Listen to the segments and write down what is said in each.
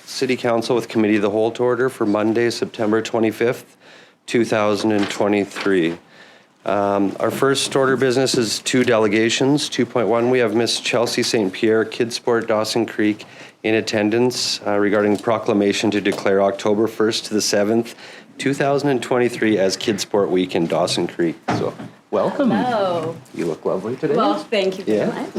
City Council with Committee of the Whole to order for Monday, September 25th, 2023. Our first order of business is 2 delegations. 2.1, we have Miss Chelsea St. Pierre, KidSport, Dawson Creek, in attendance regarding proclamation to declare October 1st to the 7th, 2023 as KidSport Week in Dawson Creek. So, welcome. Hello. You look lovely today. Well, thank you very much.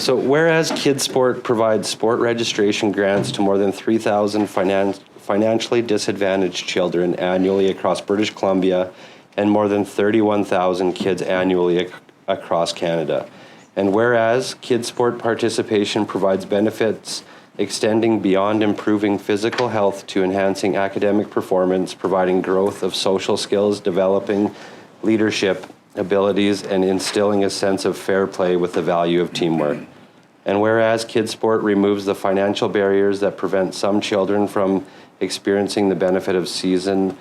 So whereas KidSport provides sport registration grants to more than 3,000 financially disadvantaged children annually across British Columbia and more than 31,000 kids annually across Canada. And whereas KidSport participation provides benefits extending beyond improving physical health to enhancing academic performance, providing growth of social skills, developing leadership abilities, and instilling a sense of fair play with the value of teamwork. And whereas KidSport removes the financial barriers that prevent some children from experiencing the benefit of a season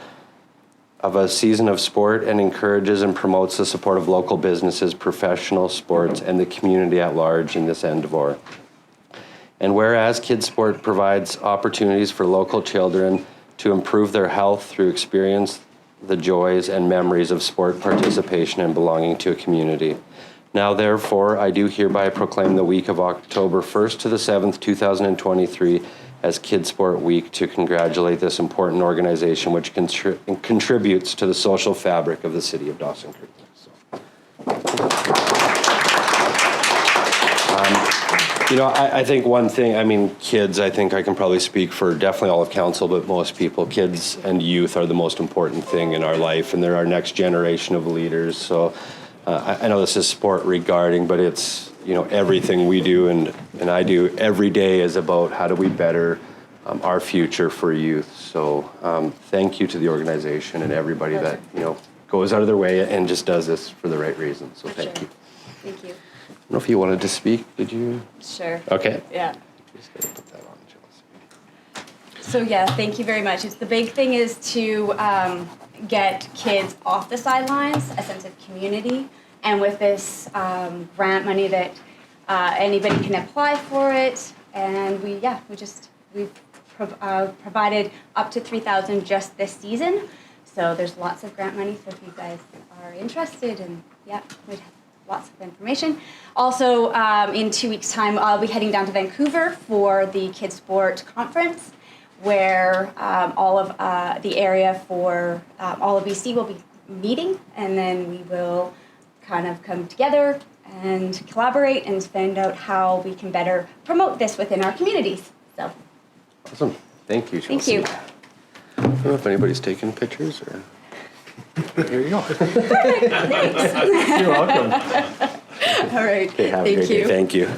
of sport and encourages and promotes the support of local businesses, professional sports, and the community at large in this endeavor. And whereas KidSport provides opportunities for local children to improve their health through experience the joys and memories of sport participation and belonging to a community. Now, therefore, I do hereby proclaim the week of October 1st to the 7th, 2023 as KidSport Week to congratulate this important organization which contributes to the social fabric of the city of Dawson Creek. I think one thing, kids, I think I can probably speak for definitely all of council, but most people, kids and youth are the most important thing in our life, and they're our next generation of leaders. So I know this is sport regarding, but it's, everything we do and I do every day is about how do we better our future for youth. So thank you to the organization and everybody that, goes out of their way and just does this for the right reason. So thank you. Thank you. I don't know if you wanted to speak. Did you? Sure. Okay. Yeah. Just gotta put that on, Chelsea. So yeah, thank you very much. The big thing is to get kids off the sidelines, a sense of community, and with this grant money that anybody can apply for it, and we've provided up to 3,000 just this season. So there's lots of grant money. So if you guys are interested, and we'd have lots of information. Also, in 2 weeks' time, I'll be heading down to Vancouver for the KidSport conference, where all of the area for all of BC will be meeting, and then we will kind of come together and collaborate and find out how we can better promote this within our communities. So, awesome. Thank you, Chelsea. Thank you. I don't know if anybody's taking pictures or... Here you go. Thanks. You're welcome. All right. Okay, have a great day. Thank you.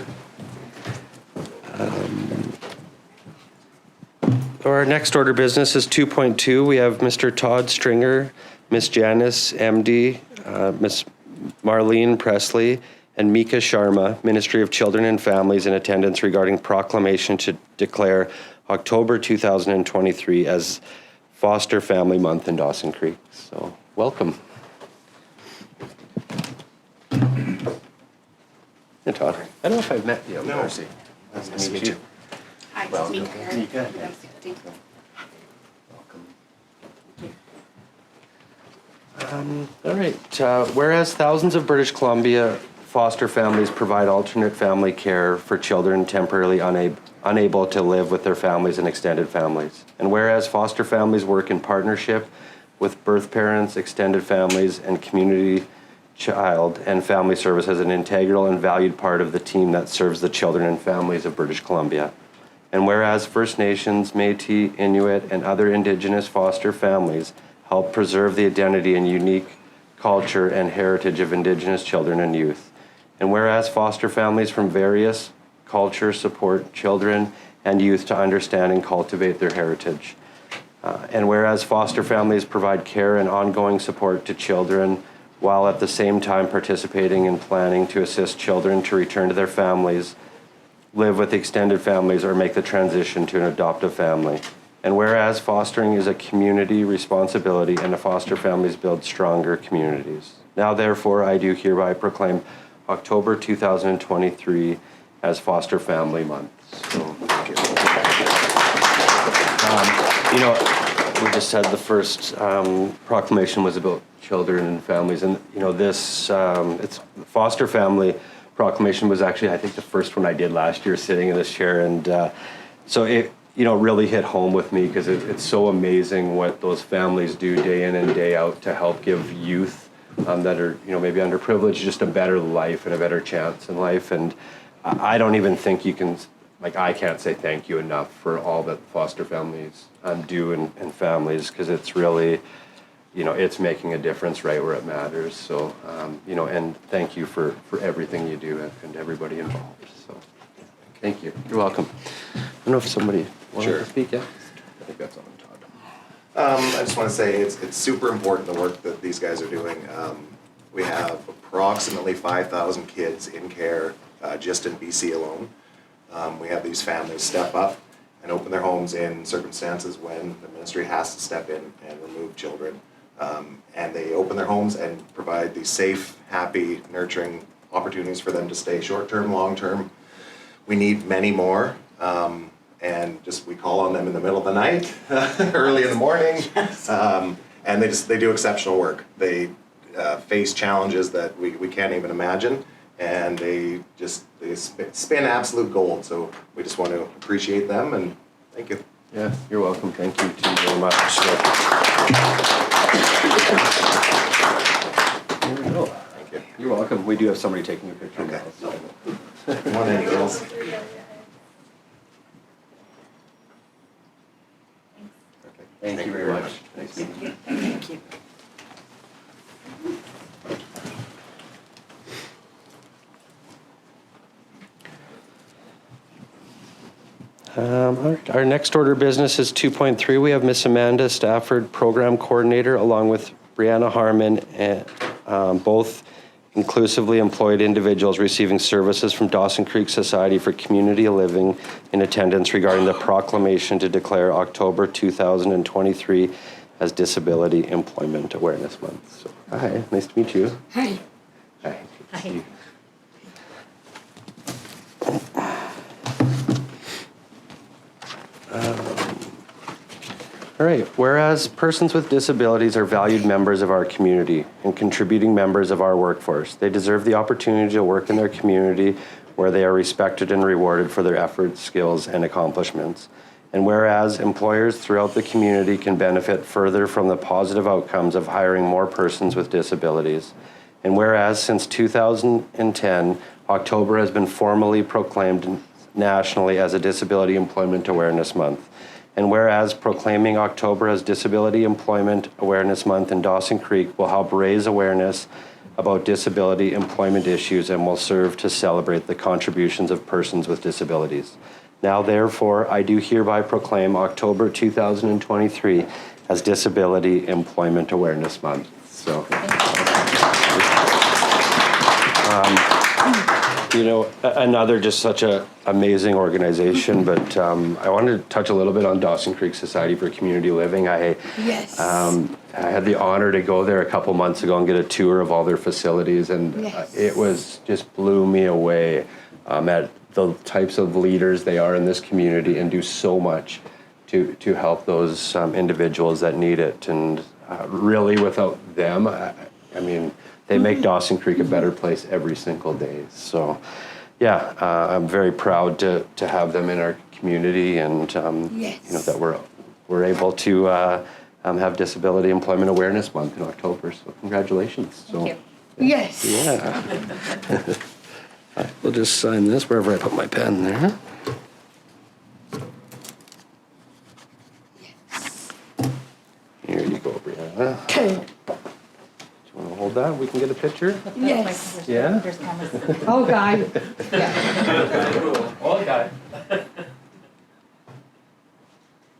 Our next order of business is 2.2. We have Mr. Todd Stringer, Miss Janice MD, Miss Marlene Presley, and Mika Sharma, Ministry of Children and Families, in attendance regarding proclamation to declare October 2023 as Foster Family Month in Dawson Creek. So, welcome. Hey, Todd. I don't know if I've met you. No. Darcy. Nice to meet you. Hi, Welcome. Mika. Mika. Welcome. All right. Whereas thousands of British Columbia foster families provide alternate family care for children temporarily unable to live with their families and extended families. And whereas foster families work in partnership with birth parents, extended families, and community child and family service as an integral and valued part of the team that serves the children and families of British Columbia. And whereas First Nations, Métis, Inuit, and other Indigenous foster families help preserve the identity and unique culture and heritage of Indigenous children and youth. And whereas foster families from various cultures support children and youth to understand and cultivate their heritage. And whereas foster families provide care and ongoing support to children while at the same time participating in planning to assist children to return to their families, live with extended families, or make the transition to an adoptive family. And whereas fostering is a community responsibility and the foster families build stronger communities. Now, therefore, I do hereby proclaim October 2023 as Foster Family Month. So, thank you. you know, we just had the first proclamation was about children and families, and you know this it's foster family proclamation was actually I think the first one I did last year sitting in this chair, and so it really hit home with me because it's so amazing what those families do day in and day out to help give youth that are maybe underprivileged just a better life and a better chance in life. And I don't even think you can, like, I can't say thank you enough for all that foster families do and families, because it's really, it's making a difference right where it matters. So, and thank you for everything you do and everybody involved. So, thank you. You're welcome. I don't know if somebody wanted to speak. Yeah, I think that's all I'm talking. I just want to say it's super important the work that these guys are doing. We have approximately 5,000 kids in care just in BC alone. We have these families step up and open their homes in circumstances when the ministry has to step in and remove children. And they open their homes and provide these safe, happy, nurturing opportunities for them to stay short-term, long-term. We need many more. And just we call on them in the middle of the night, early in the morning, and they do exceptional work. They face challenges that we can't even imagine, and they spin absolute gold. So we just want to appreciate them, and thank you. Yeah, you're welcome. Thank you too very much. Here we go. Thank you. You're welcome. We do have somebody taking a picture now. So. Come on in, girls. Thank you very much. Nice meeting you. Thank you. Our next order of business is 2.3. We have Miss Amanda Stafford, Program Coordinator, along with Brianna Harmon, and both inclusively employed individuals receiving services from Dawson Creek Society for Community Living in attendance regarding the proclamation to declare October 2023 as Disability Employment Awareness Month. So, hi, nice to meet you. Hi. Hi. Good to see you. All right, whereas persons with disabilities are valued members of our community and contributing members of our workforce, they deserve the opportunity to work in their community where they are respected and rewarded for their efforts, skills, and accomplishments. And whereas employers throughout the community can benefit further from the positive outcomes of hiring more persons with disabilities. And whereas since 2010, October has been formally proclaimed nationally as a Disability Employment Awareness Month. And whereas proclaiming October as Disability Employment Awareness Month in Dawson Creek will help raise awareness about disability employment issues and will serve to celebrate the contributions of persons with disabilities. Now, therefore, I do hereby proclaim October 2023 as Disability Employment Awareness Month. So, another just such an amazing organization, but I wanted to touch a little bit on Dawson Creek Society for Community Living. I had the honor to go there a couple months ago and get a tour of all their facilities, and it was just blew me away at the types of leaders they are in this community and do so much to help those individuals that need it. And really, without them, I mean, they make Dawson Creek a better place every single day. So, yeah, I'm very proud to have them in our community, and that we're able to have Disability Employment Awareness Month in October. So, congratulations. Thank you. Yes. Yeah. We'll just sign this wherever I put my pen there. Here you go, Brianna. Okay. Want to hold that? We can get a picture? Yes. Yeah? There's cameras. Oh, God. Oh, got it.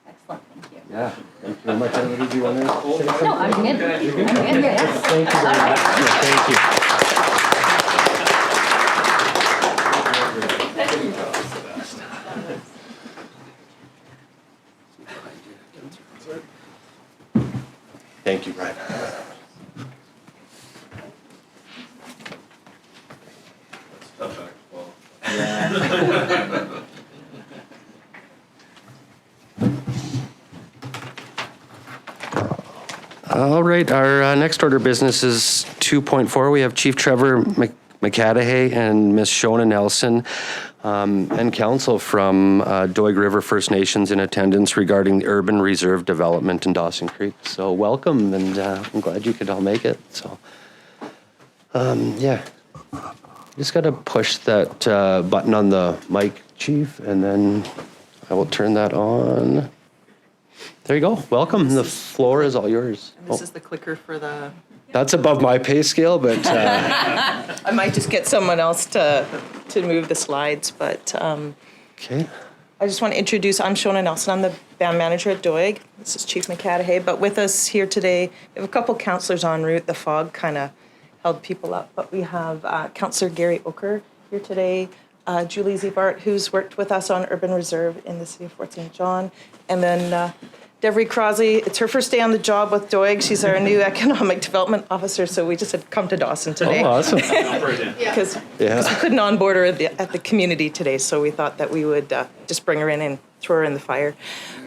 Excellent, thank you. Yeah. Thank you very much. Anybody, do you want to say something? No, I'm good. You're good? I'm good, yes. Thank you very much. Yeah, thank you. Thank you, Brian. All right, our next order of business is 2.4. We have Chief Trevor McCadahay and Ms. Shona Nelson and council from Doig River First Nations in attendance regarding the urban reserve development in Dawson Creek. So welcome, and I'm glad you could all make it. So yeah, just got to push that button on the mic, Chief, and then I will turn that on. There you go. Welcome. The floor is all yours. And this is the clicker for the... That's above my pay scale, but I might just get someone else to move the slides, but okay. I just want to introduce, I'm Shona Nelson. I'm the band manager at Doig. This is Chief McCadahay. But with us here today, we have a couple councillors en route. The fog kind of held people up. But we have Councillor Gary Oker here today, Julie Zebart, who's worked with us on Urban Reserve in the city of Fort St. John, and then Devery Crosley. It's her first day on the job with Doig. She's our new economic development officer, so we just had come to Dawson today. Oh, awesome. Because we couldn't onboard her at the community today, so we thought that we would just bring her in and throw her in the fire.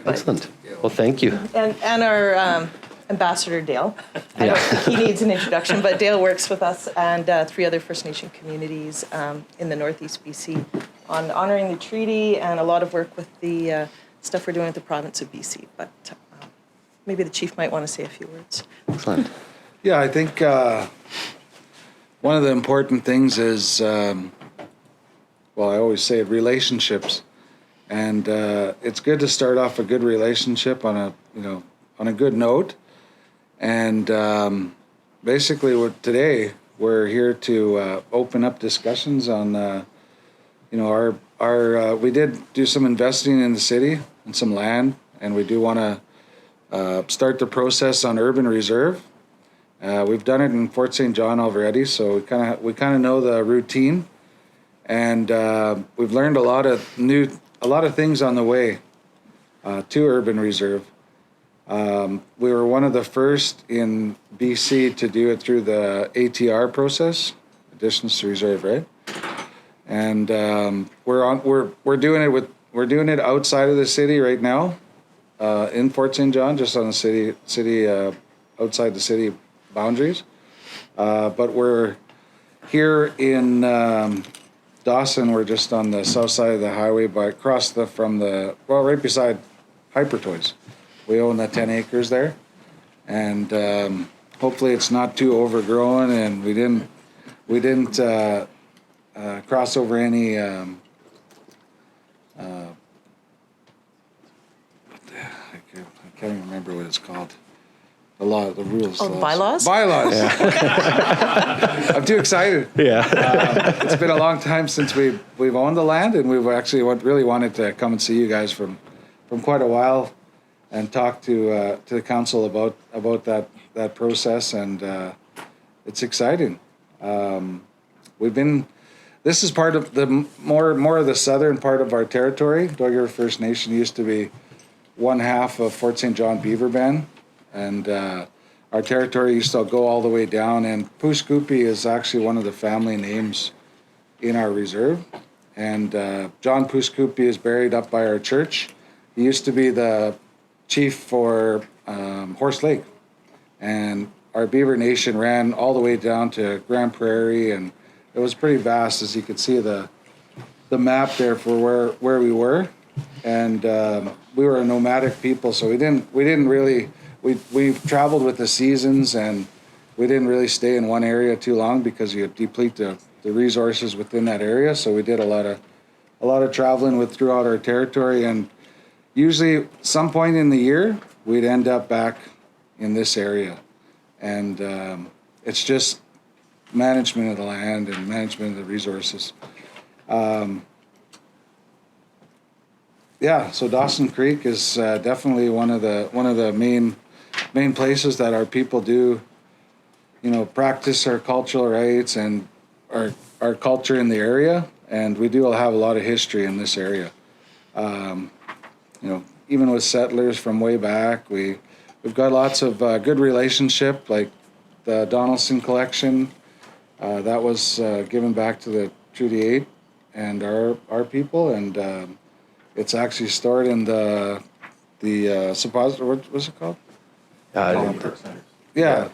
Excellent. Well, thank you. And our ambassador, Dale. I don't think he needs an introduction, but Dale works with us and 3 other First Nation communities in the Northeast BC on honoring the treaty, and a lot of work with the stuff we're doing with the province of BC. But maybe the chief might want to say a few words. Excellent. Yeah, I think one of the important things is, well, I always say relationships, and it's good to start off a good relationship on a good note. And basically, today we're here to open up discussions on, we did do some investing in the city and some land, and we do want to start the process on urban reserve. We've done it in Fort St. John already, so we kind of know the routine, and we've learned a lot of things on the way to urban reserve. We were one of the first in BC to do it through the ATR process, additions to reserve, right? And we're doing it outside of the city right now, in Fort St. John, just on the city outside the city boundaries. But we're here in Dawson. We're just on the south side of the highway, right beside Hyper Toys. We own the 10 acres there, and hopefully it's not too overgrown, and we didn't cross over any I can't even remember what it's called. The rules. Oh, bylaws? Bylaws. Yeah. I'm too excited. Yeah. It's been a long time since we've owned the land, and we've actually really wanted to come and see you guys from quite a while, and talk to the council about that process, and it's exciting. This is part of the more of the southern part of our territory. Doig River First Nation used to be one half of Fort St. John Beaver Band, and our territory used to go all the way down, and Pooskoopi is actually one of the family names in our reserve, and John Pooskoopi is buried up by our church. He used to be the chief for Horse Lake, and our Beaver Nation ran all the way down to Grand Prairie, and it was pretty vast, as you could see the map there for where we were, and we were a nomadic people, so we traveled with the seasons, and we didn't really stay in one area too long because you deplete the resources within that area. So we did a lot of traveling throughout our territory, and usually some point in the year we'd end up back in this area, and it's just management of the land and management of the resources. So Dawson Creek is definitely one of the main places that our people do, practice our cultural rights and our culture in the area, and we do have a lot of history in this area. Even with settlers from way back, we've got lots of good relationship, like the Donaldson collection. That was given back to the Treaty 8 and our people, and it's actually stored in the suppository. What's it called? Yeah,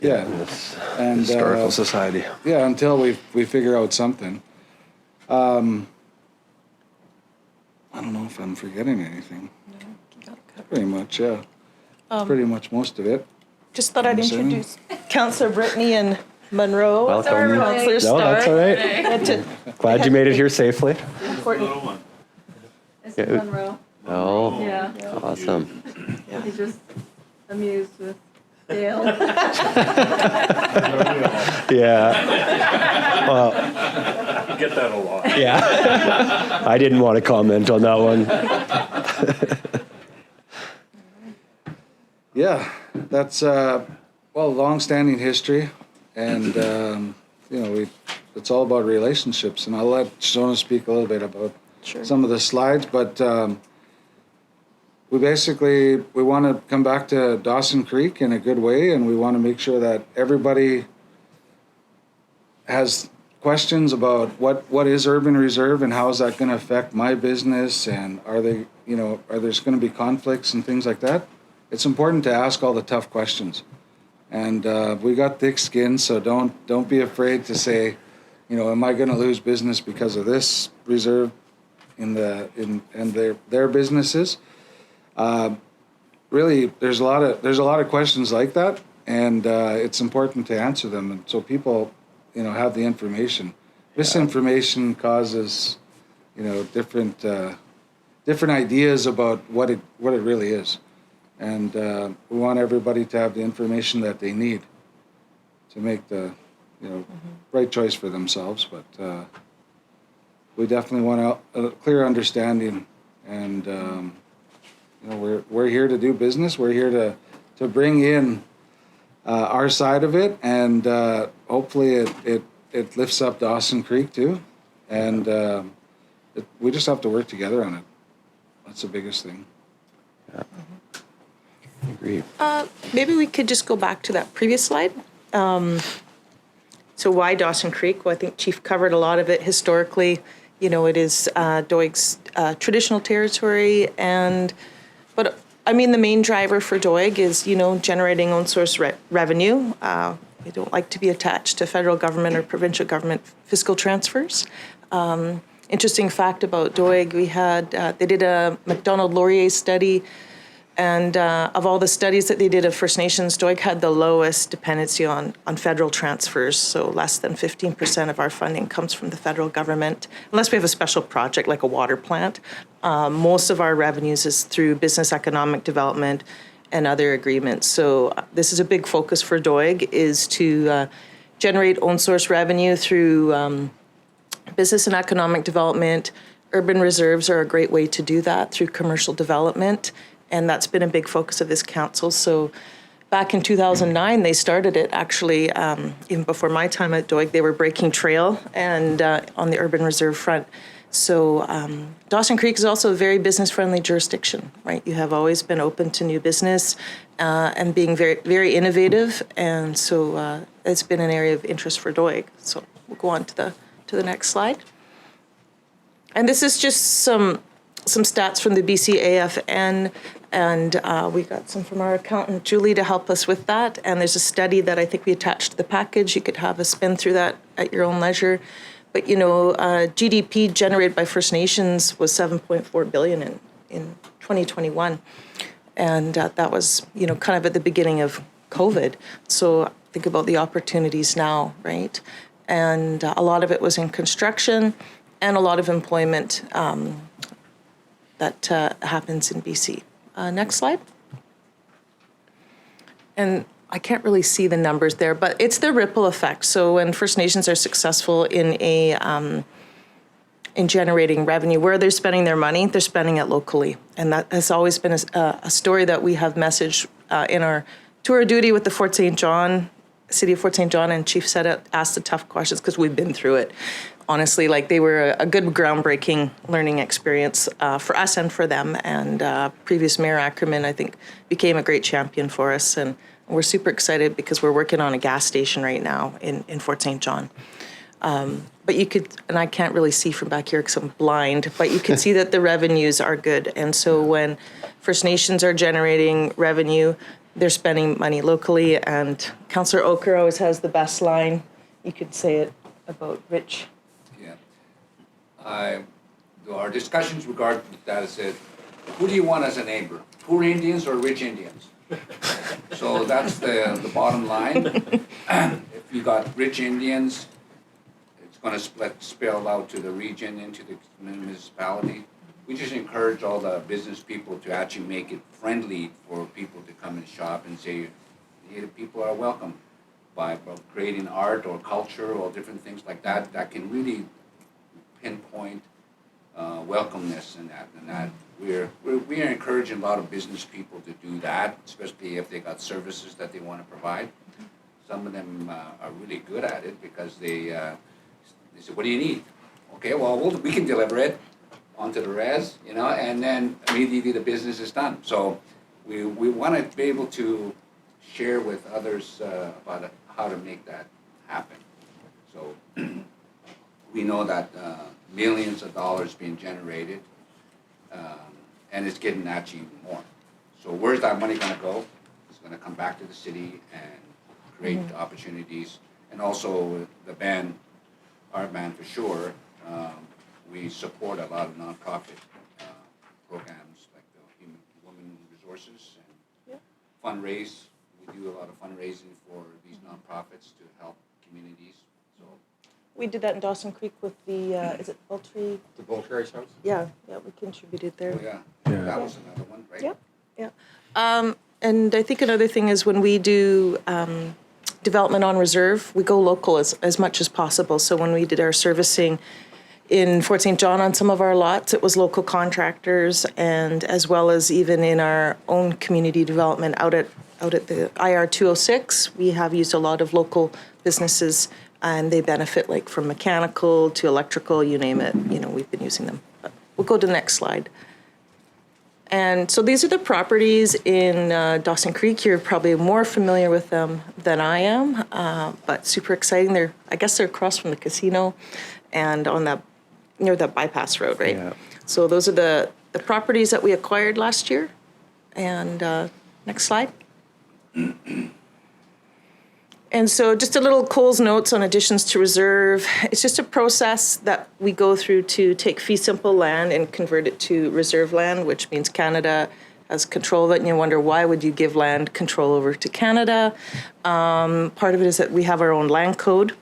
yeah. This And, historical uh, society. Yeah, until we figure out something. I don't know if I'm forgetting anything. Pretty much, yeah. Pretty much most of it. Just thought I'd Concern? introduce Councillor Brittany and Monroe. Welcome. Councillor No, Starr. that's all right. And to- Glad you made it here safely. important- This Yeah. is Monroe. Oh, Yeah. awesome. He's just amused with Dale. Yeah. Well, You get that a lot. yeah. I didn't want to comment on that one. Yeah, that's, long-standing history, and, it's all about relationships, and I'll let Shona speak a little bit about some of the slides, but we want to come back to Dawson Creek in a good way, and we want to make sure that everybody has questions about what is urban reserve and how is that going to affect my business, and are there's going to be conflicts and things like that. It's important to ask all the tough questions, and we got thick skin, so don't be afraid to say, am I going to lose business because of this reserve in their businesses? Really, there's a lot of questions like that, and it's important to answer them, and so people have the information. Misinformation causes different ideas about what it really is. And we want everybody to have the information that they need to make the right choice for themselves. But we definitely want a clear understanding, and we're here to do business. We're here to bring in our side of it, and hopefully it lifts up Dawson Creek too. And we just have to work together on it. That's the biggest thing. Yeah. I agree. Maybe we could just go back to that previous slide. So why Dawson Creek? Well, I think Chief covered a lot of it. Historically, it is Doig's traditional territory, but the main driver for Doig is, generating own source revenue. We don't like to be attached to federal government or provincial government fiscal transfers. Interesting fact about Doig, they did a MacDonald-Laurier study, and of all the studies that they did of First Nations, Doig had the lowest dependency on federal transfers, so less than 15% of our funding comes from the federal government, unless we have a special project like a water plant. Most of our revenues is through business economic development and other agreements. So this is a big focus for Doig, is to generate own source revenue through business and economic development. Urban reserves are a great way to do that through commercial development. And that's been a big focus of this council. So back in 2009, they started it actually, even before my time at Doig, they were breaking trail and on the urban reserve front. So Dawson Creek is also a very business-friendly jurisdiction, right? You have always been open to new business and being very, very innovative. And so it's been an area of interest for Doig. So we'll go on to the next slide. And this is just some stats from the BCAFN, and we got some from our accountant, Julie, to help us with that. And there's a study that I think we attached to the package. You could have a spin through that at your own leisure. But, GDP generated by First Nations was $7.4 billion in 2021. And that was, kind of at the beginning of COVID. So think about the opportunities now, right? And a lot of it was in construction and a lot of employment that happens in BC. Next slide. And I can't really see the numbers there, but it's the ripple effect. So when First Nations are successful in generating revenue, where they're spending their money, they're spending it locally. And that has always been a story that we have messaged in our tour of duty with the Fort St. John, City of Fort St. John, and Chief Sept asked the tough questions because we've been through it. Honestly, they were a good groundbreaking learning experience for us and for them. And previous Mayor Ackerman, I think, became a great champion for us. And we're super excited because we're working on a gas station right now in Fort St. John. But you could, and I can't really see from back here because I'm blind, but you can see that the revenues are good. And so when First Nations are generating revenue, they're spending money locally. And Councillor Oker always has the best line. You could say it about Rich. Yeah. Our discussions regarding that is that, who do you want as a neighbor? Poor Indians or rich Indians? So that's the bottom line. If you got rich Indians, it's going to spill out to the region, into the municipality. We just encourage all the business people to actually make it friendly for people to come and shop and say, hey, people are welcome by creating art or culture or different things like that that can really pinpoint welcomeness and that. We are encouraging a lot of business people to do that, especially if they got services that they want to provide. Some of them are really good at it because they say, what do you need? Okay, well, we can deliver it onto the res, and then immediately the business is done. So we want to be able to share with others about how to make that happen. So we know that millions of dollars being generated, and it's getting actually even more. So where's that money going to go? It's going to come back to the city and create opportunities. And also the band, our band for sure, we support a lot of nonprofit programs like the Women Resources and fundraise. We do a lot of fundraising for these nonprofits to help communities. So We did that in Dawson Creek with the, is it poultry? The poultry house? Yeah, we contributed there. that was another one, right? Yeah. And I think another thing is when we do development on reserve, we go local as much as possible. So when we did our servicing in Fort St. John on some of our lots, it was local contractors, and as well as even in our own community development out at the IR 206, we have used a lot of local businesses, and they benefit like from mechanical to electrical, you name it. We've been using them. But we'll go to the next slide. And so these are the properties in Dawson Creek. You're probably more familiar with them than I am, but super exciting. I guess they're across from the casino and on that, near that bypass road, right? Yeah. So those are the properties that we acquired last year. And next slide. And so just a little Cole's notes on additions to reserve. It's just a process that we go through to take fee simple land and convert it to reserve land, which means Canada has control of it. And you wonder, why would you give land control over to Canada? Part of it is that we have our own land code,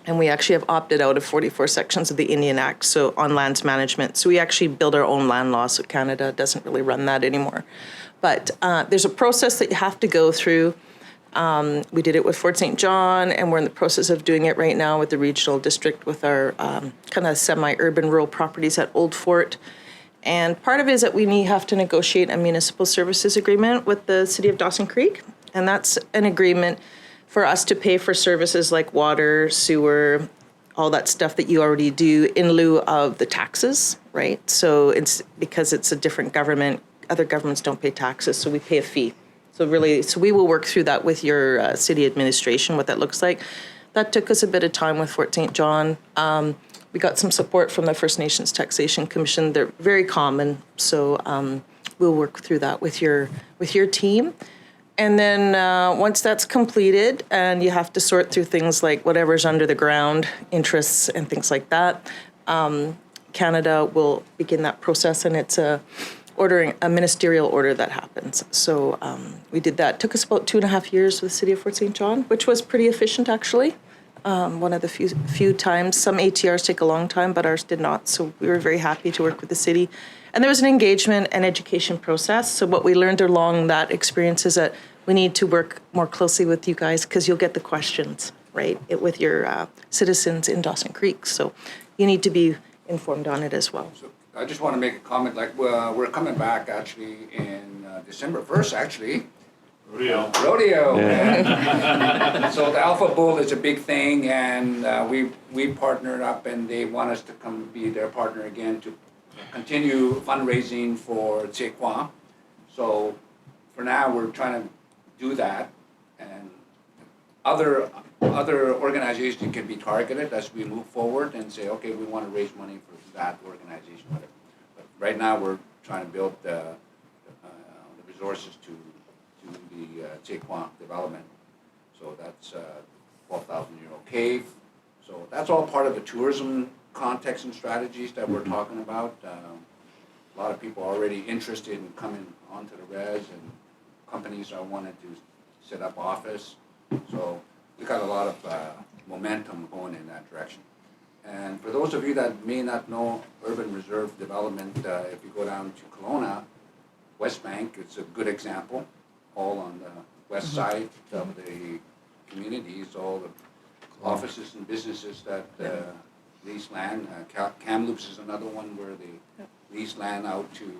and we actually have opted out of 44 sections of the Indian Act, so on lands management. So we actually build our own land law, so Canada doesn't really run that anymore. But there's a process that you have to go through. We did it with Fort St. John, and we're in the process of doing it right now with the regional district with our kind of semi-urban rural properties at Old Fort. And part of it is that we have to negotiate a municipal services agreement with the city of Dawson Creek, and that's an agreement for us to pay for services like water, sewer, all that stuff that you already do in lieu of the taxes, right? So it's because it's a different government. Other governments don't pay taxes, so we pay a fee. So we will work through that with your city administration, what that looks like. That took us a bit of time with Fort St. John. We got some support from the First Nations Taxation Commission. They're very common, so we'll work through that with your team. And then once that's completed, and you have to sort through things like whatever's under the ground, interests and things like that, Canada will begin that process, and it's a ministerial order that happens. So we did that. It took us about 2.5 years with the city of Fort St. John, which was pretty efficient actually. One of the few times. Some ATRs take a long time, but ours did not. So we were very happy to work with the city. And there was an engagement and education process. So what we learned along that experience is that we need to work more closely with you guys because you'll get the questions, right, with your citizens in Dawson Creek. So you need to be informed on it as well. So I just want to make a comment, like we're coming back actually in December 1st, actually. Rodeo. Yeah. So the Alpha Bull is a big thing, and we partnered up, and they want us to come be their partner again to continue fundraising for Tsekwa. So for now, we're trying to do that, and other organizations can be targeted as we move forward and say, okay, we want to raise money for that organization, whatever. But right now, we're trying to build the resources to the Tsequan development. So that's a 12,000-year-old cave. So that's all part of the tourism context and strategies that we're talking about. A lot of people are already interested in coming onto the res, and companies are wanting to set up office. So we got a lot of momentum going in that direction. And for those of you that may not know urban reserve development, if you go down to Kelowna, West Bank, it's a good example, all on the west side of the communities, all the offices and businesses that lease land. Kamloops is another one where they lease land out to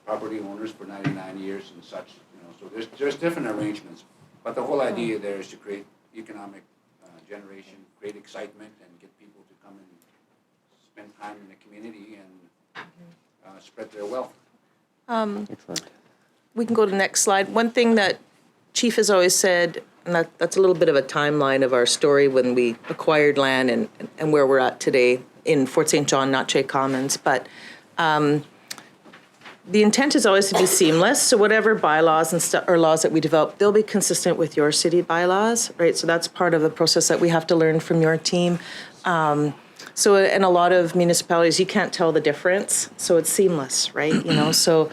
property owners for 99 years and such. So there's different arrangements, but the whole idea there is to create economic generation, create excitement, and get people to come and spend time in the community and spread their wealth. We can go to the next slide. One thing that Chief has always said, and that's a little bit of a timeline of our story when we acquired land and where we're at today in Fort St. John, Natchez Commons, but the intent is always to be seamless. So whatever bylaws and or laws that we develop, they'll be consistent with your city bylaws, right? So that's part of the process that we have to learn from your team. So in a lot of municipalities, you can't tell the difference. So it's seamless, right? So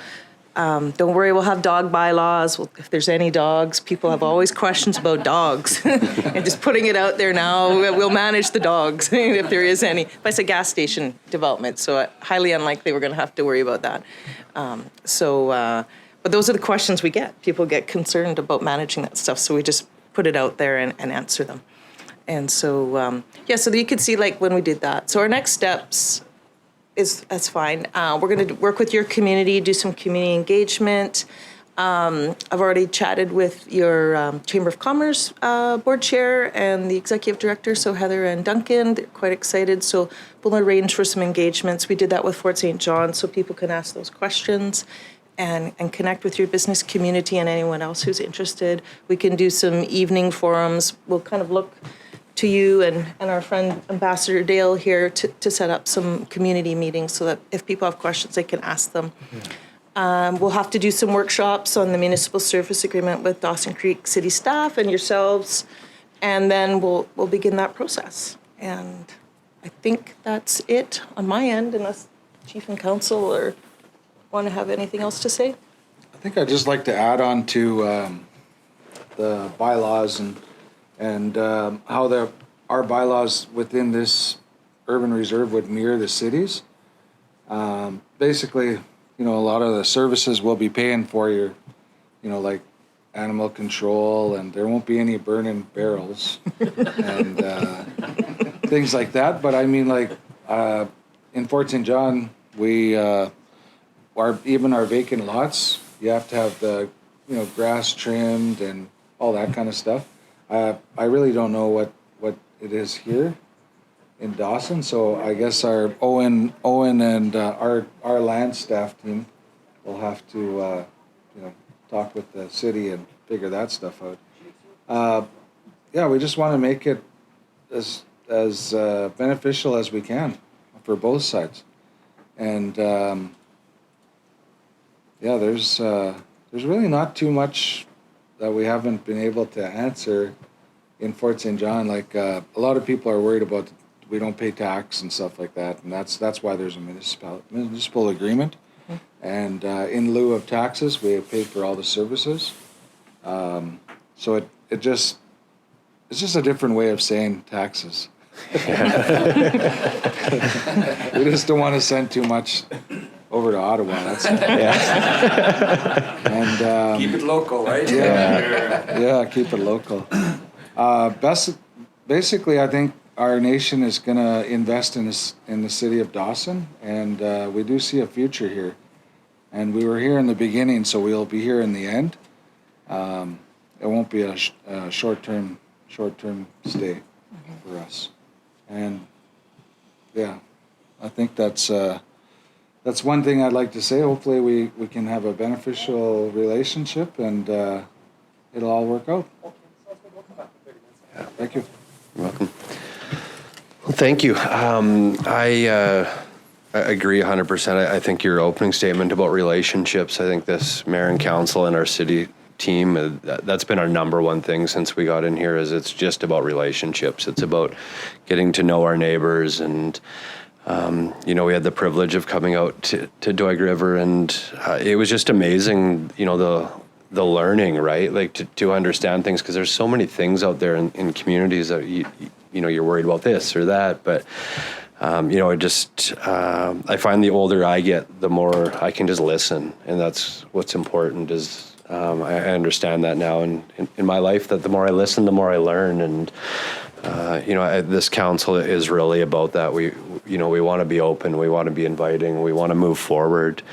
don't worry, we'll have dog bylaws. If there's any dogs, people have always questions about dogs. And just putting it out there now, we'll manage the dogs if there is any. But it's a gas station development, so highly unlikely we're going to have to worry about that. But those are the questions we get. People get concerned about managing that stuff, so we just put it out there and answer them. And so, so you could see like when we did that. So our next steps that's fine. We're going to work with your community, do some community engagement. I've already chatted with your Chamber of Commerce board chair and the executive director, so Heather and Duncan. They're quite excited. So we'll arrange for some engagements. We did that with Fort St. John, so people can ask those questions and connect with your business community and anyone else who's interested. We can do some evening forums. We'll kind of look to you and our friend Ambassador Dale here to set up some community meetings so that if people have questions, they can ask them. We'll have to do some workshops on the municipal service agreement with Dawson Creek City staff and yourselves, and then we'll begin that process. And I think that's it on my end, unless Chief and Council want to have anything else to say. I think I'd just like to add on to the bylaws and how our bylaws within this urban reserve would mirror the cities. Basically, a lot of the services we'll be paying for your, like animal control, and there won't be any burning barrels and things like that. But I mean, like in Fort St. John, we even our vacant lots, you have to have the grass trimmed and all that kind of stuff. I really don't know what it is here in Dawson, so I guess our Owen and our land staff team will have to talk with the city and figure that stuff out. We just want to make it as beneficial as we can for both sides, and there's really not too much that we haven't been able to answer in Fort St. John. Like a lot of people are worried about we don't pay tax and stuff like that, and that's why there's a municipal agreement. Mm-hmm. And in lieu of taxes, we pay for all the services. So it's just a different way of saying taxes. We just don't want to send too much over to Ottawa. That's and keep it local, right? Yeah, keep it local. Basically, I think our nation is going to invest in the city of Dawson, and we do see a future here. And we were here in the beginning, so we'll be here in the end. It won't be a short-term stay for us. And I think that's one thing I'd like to say. Hopefully we can have a beneficial relationship, and it'll all work out. Thank you. You're welcome. Well, thank you. I agree 100%. I think your opening statement about relationships, I think this mayor and council and our city team, that's been our number one thing since we got in here. Is it's just about relationships. It's about getting to know our neighbors, and we had the privilege of coming out to Doig River, and it was just amazing. The learning, right? Like to understand things, because there's so many things out there in communities that you're worried about this or that, but I find the older I get, the more I can just listen, and that's what's important. Is I understand that now in my life, that the more I listen, the more I learn, and this council is really about that. We want to be open, we want to be inviting, we want to move forward.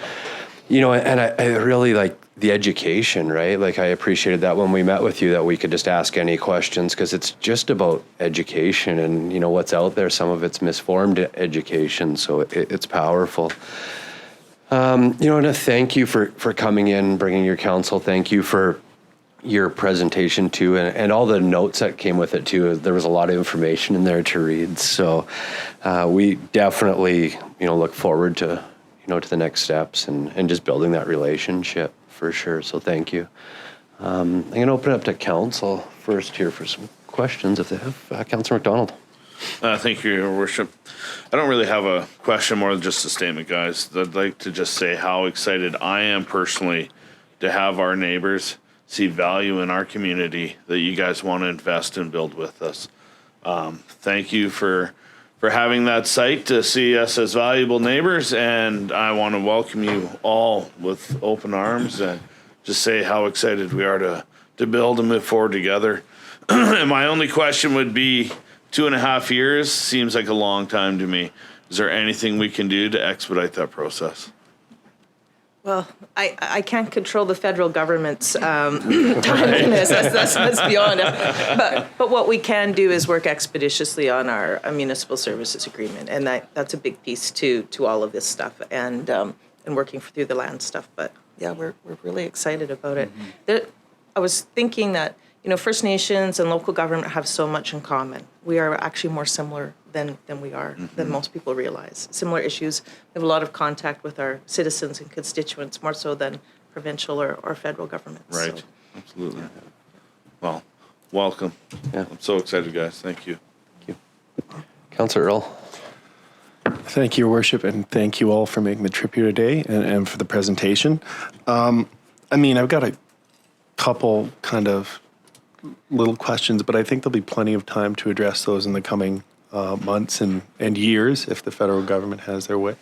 And I really like the education, right? Like I appreciated that when we met with you, that we could just ask any questions, because it's just about education, and what's out there. Some of it's misformed education, so it's powerful. And a thank you for coming in, bringing your counsel. Thank you for your presentation too, and all the notes that came with it too. There was a lot of information in there to read, so we definitely look forward to to the next steps and just building that relationship for sure. So thank you. I'm going to open it up to council first here for some questions if they have. Councillor McDonald. Thank you, Your Worship. I don't really have a question, more than just a statement, guys. I'd like to just say how excited I am personally to have our neighbors see value in our community that you guys want to invest and build with us. Thank you for having that site to see us as valuable neighbors, and I want to welcome you all with open arms and just say how excited we are to build and move forward together. And my only question would be, 2.5 years seems like a long time to me. Is there anything we can do to expedite that process? Well, I can't control the federal government's timeliness. That's beyond it. But what we can do is work expeditiously on our municipal services agreement, and that's a big piece to all of this stuff, and working through the land stuff. But yeah, we're really excited about it. I was thinking that First Nations and local government have so much in common. We are actually more similar than we are, than most people realize. Similar issues. We have a lot of contact with our citizens and constituents, more so than provincial or federal governments. Right, so. Absolutely. Well, welcome. Yeah. I'm so excited, guys. Thank you. Thank you. Councillor Earl. Thank you, Your Worship, and thank you all for making the trip here today and for the presentation. I've got a couple kind of little questions, but I think there'll be plenty of time to address those in the coming months and years if the federal government has their way.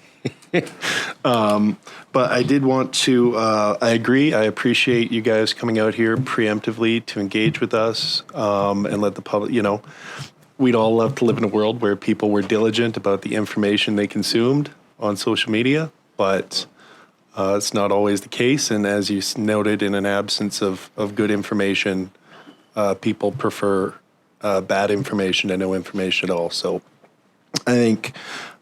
But I did want to, I agree, I appreciate you guys coming out here preemptively to engage with us and let the public, we'd all love to live in a world where people were diligent about the information they consumed on social media, but it's not always the case. And as you noted, in an absence of good information, people prefer bad information to no information at all. So I think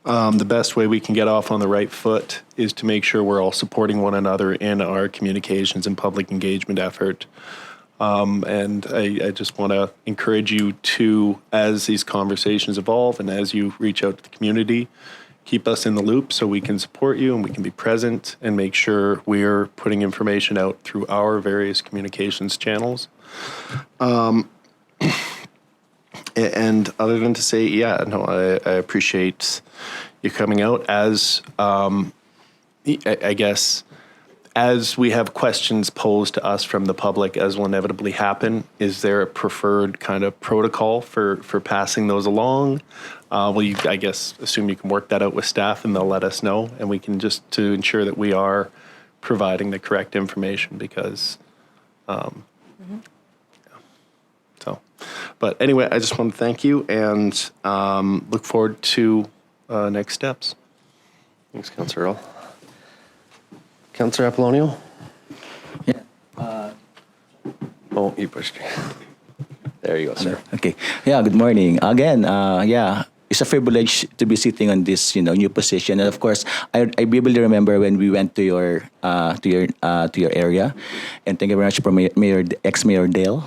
the best way we can get off on the right foot is to make sure we're all supporting one another in our communications and public engagement effort. And I just want to encourage you to, as these conversations evolve and as you reach out to the community, keep us in the loop so we can support you and we can be present and make sure we're putting information out through our various communications channels. And other than to say, I appreciate you coming out. As I guess, as we have questions posed to us from the public, as will inevitably happen, is there a preferred kind of protocol for passing those along? I guess, assume you can work that out with staff and they'll let us know, and we can just to ensure that we are providing the correct information because, So, but anyway, I just want to thank you and look forward to next steps. Thanks, Councillor Earl. Councillor Apollonio? Yeah. Oh, you pushed. There you go, sir. Okay. Yeah. Good morning again. It's a privilege to be sitting on this, new position. And of course, I vividly remember when we went to your area, and thank you very much for ex-Mayor Dale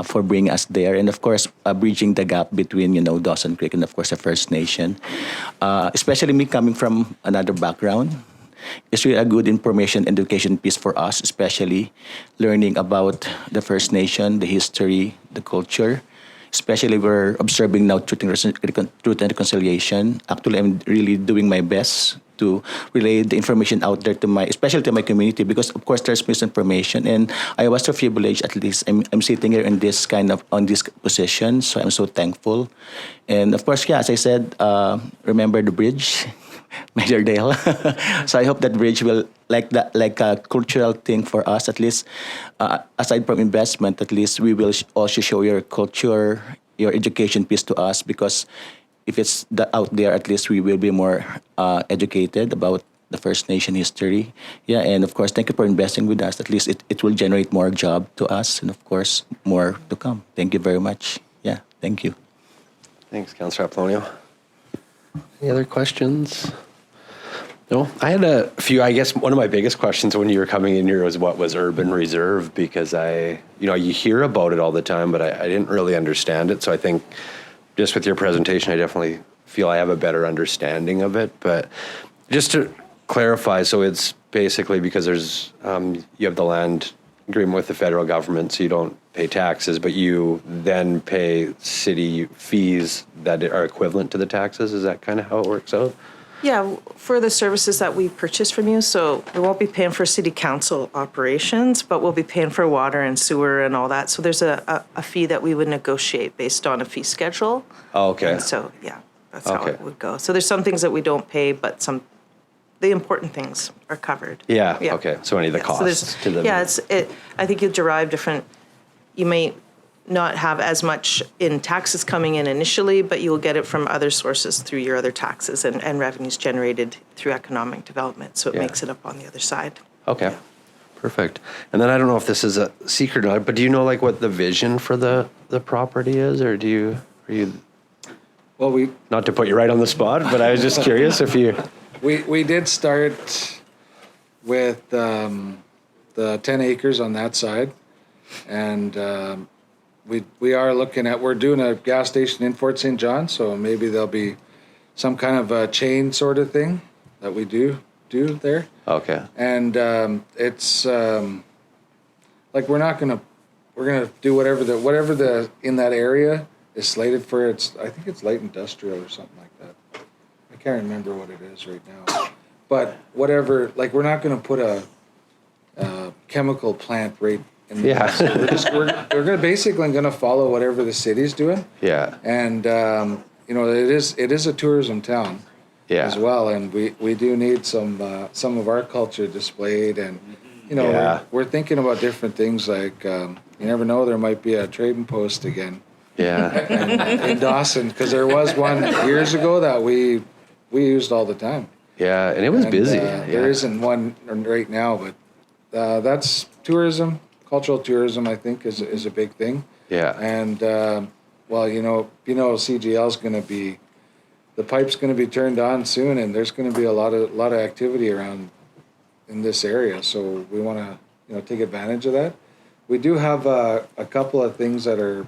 for bringing us there, and of course, bridging the gap between Dawson Creek and of course the First Nation. Especially me coming from another background. it's really a good information education piece for us, especially learning about the First Nation, the history, the culture. Especially we're observing now truth and reconciliation. Actually, I'm really doing my best to relay the information out there to especially to my community, because of course there's misinformation, and I was so privileged. At least I'm sitting here in this on this position, so I'm so thankful. And of course, yeah, as I said, remember the bridge, Major Dale. So I hope that bridge will like a cultural thing for us. At least, aside from investment, at least we will also show your culture, your education piece to us, because if it's out there, at least we will be more educated about the First Nation history. Yeah, and of course, thank you for investing with us. At least it will generate more job to us, and of course, more to come. Thank you very much. Yeah, thank you. Thanks, Councillor Apollonio. Any other questions? No, I had a few. I guess one of my biggest questions when you were coming in here was what was urban reserve, because you hear about it all the time, but I didn't really understand it. So I think just with your presentation, I definitely feel I have a better understanding of it. But just to clarify, so it's basically because there's you have the land agreement with the federal government, so you don't pay taxes, but you then pay city fees that are equivalent to the taxes. Is that kind of how it works out? Yeah, for the services that we purchase from you, so we won't be paying for city council operations, but we'll be paying for water and sewer and all that. So there's a fee that we would negotiate based on a fee schedule. Oh, okay. And so, yeah, that's how it would go. So there's some things that we don't pay, but the important things are covered. Yeah. Okay. So any of the costs to them. Yeah, I think you derive different. You may not have as much in taxes coming in initially, but you'll get it from other sources through your other taxes and revenues generated through economic development. So it makes it up on the other side. Okay. Perfect. And then I don't know if this is a secret or not, but do you know like what the vision for the property is, or are you? Well, not to put you right on the spot, but I was just curious if you. We did start with the 10 acres on that side, and we are looking at, we're doing a gas station in Fort St. John, so maybe there'll be some kind of a chain sort of thing that we do there. Okay. And it's like we're gonna do whatever the in that area is slated for. I think it's light industrial or something like that. I can't remember what it is right now. But whatever, like we're not gonna put a chemical plant right in the we're gonna basically gonna follow whatever the city's doing. Yeah. And it is a tourism town. Yeah. As well, and we do need some of our culture displayed, and we're thinking about different things like you never know, there might be a trading post again. Yeah. in Dawson, because there was one years ago that we used all the time. Yeah, and it was busy. There isn't one right now, but that's tourism, cultural tourism. I think is a big thing. Yeah. And CGL is going to be. The pipe's going to be turned on soon, and there's going to be a lot of activity around in this area. So we want to take advantage of that. We do have a couple of things that are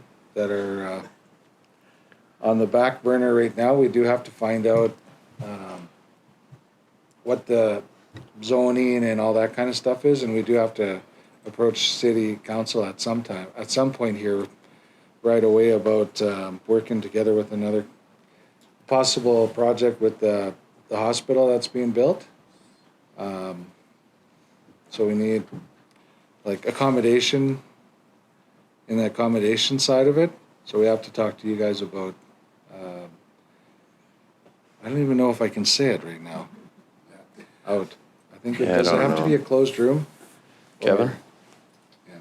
on the back burner right now. We do have to find out what the zoning and all that kind of stuff is, and we do have to approach city council at some point here right away about working together with another possible project with the hospital that's being built. So we need like accommodation in the accommodation side of it. So we have to talk to you guys about, I don't even know if I can say it right now. Out. I think does it have to be a closed room? Kevin?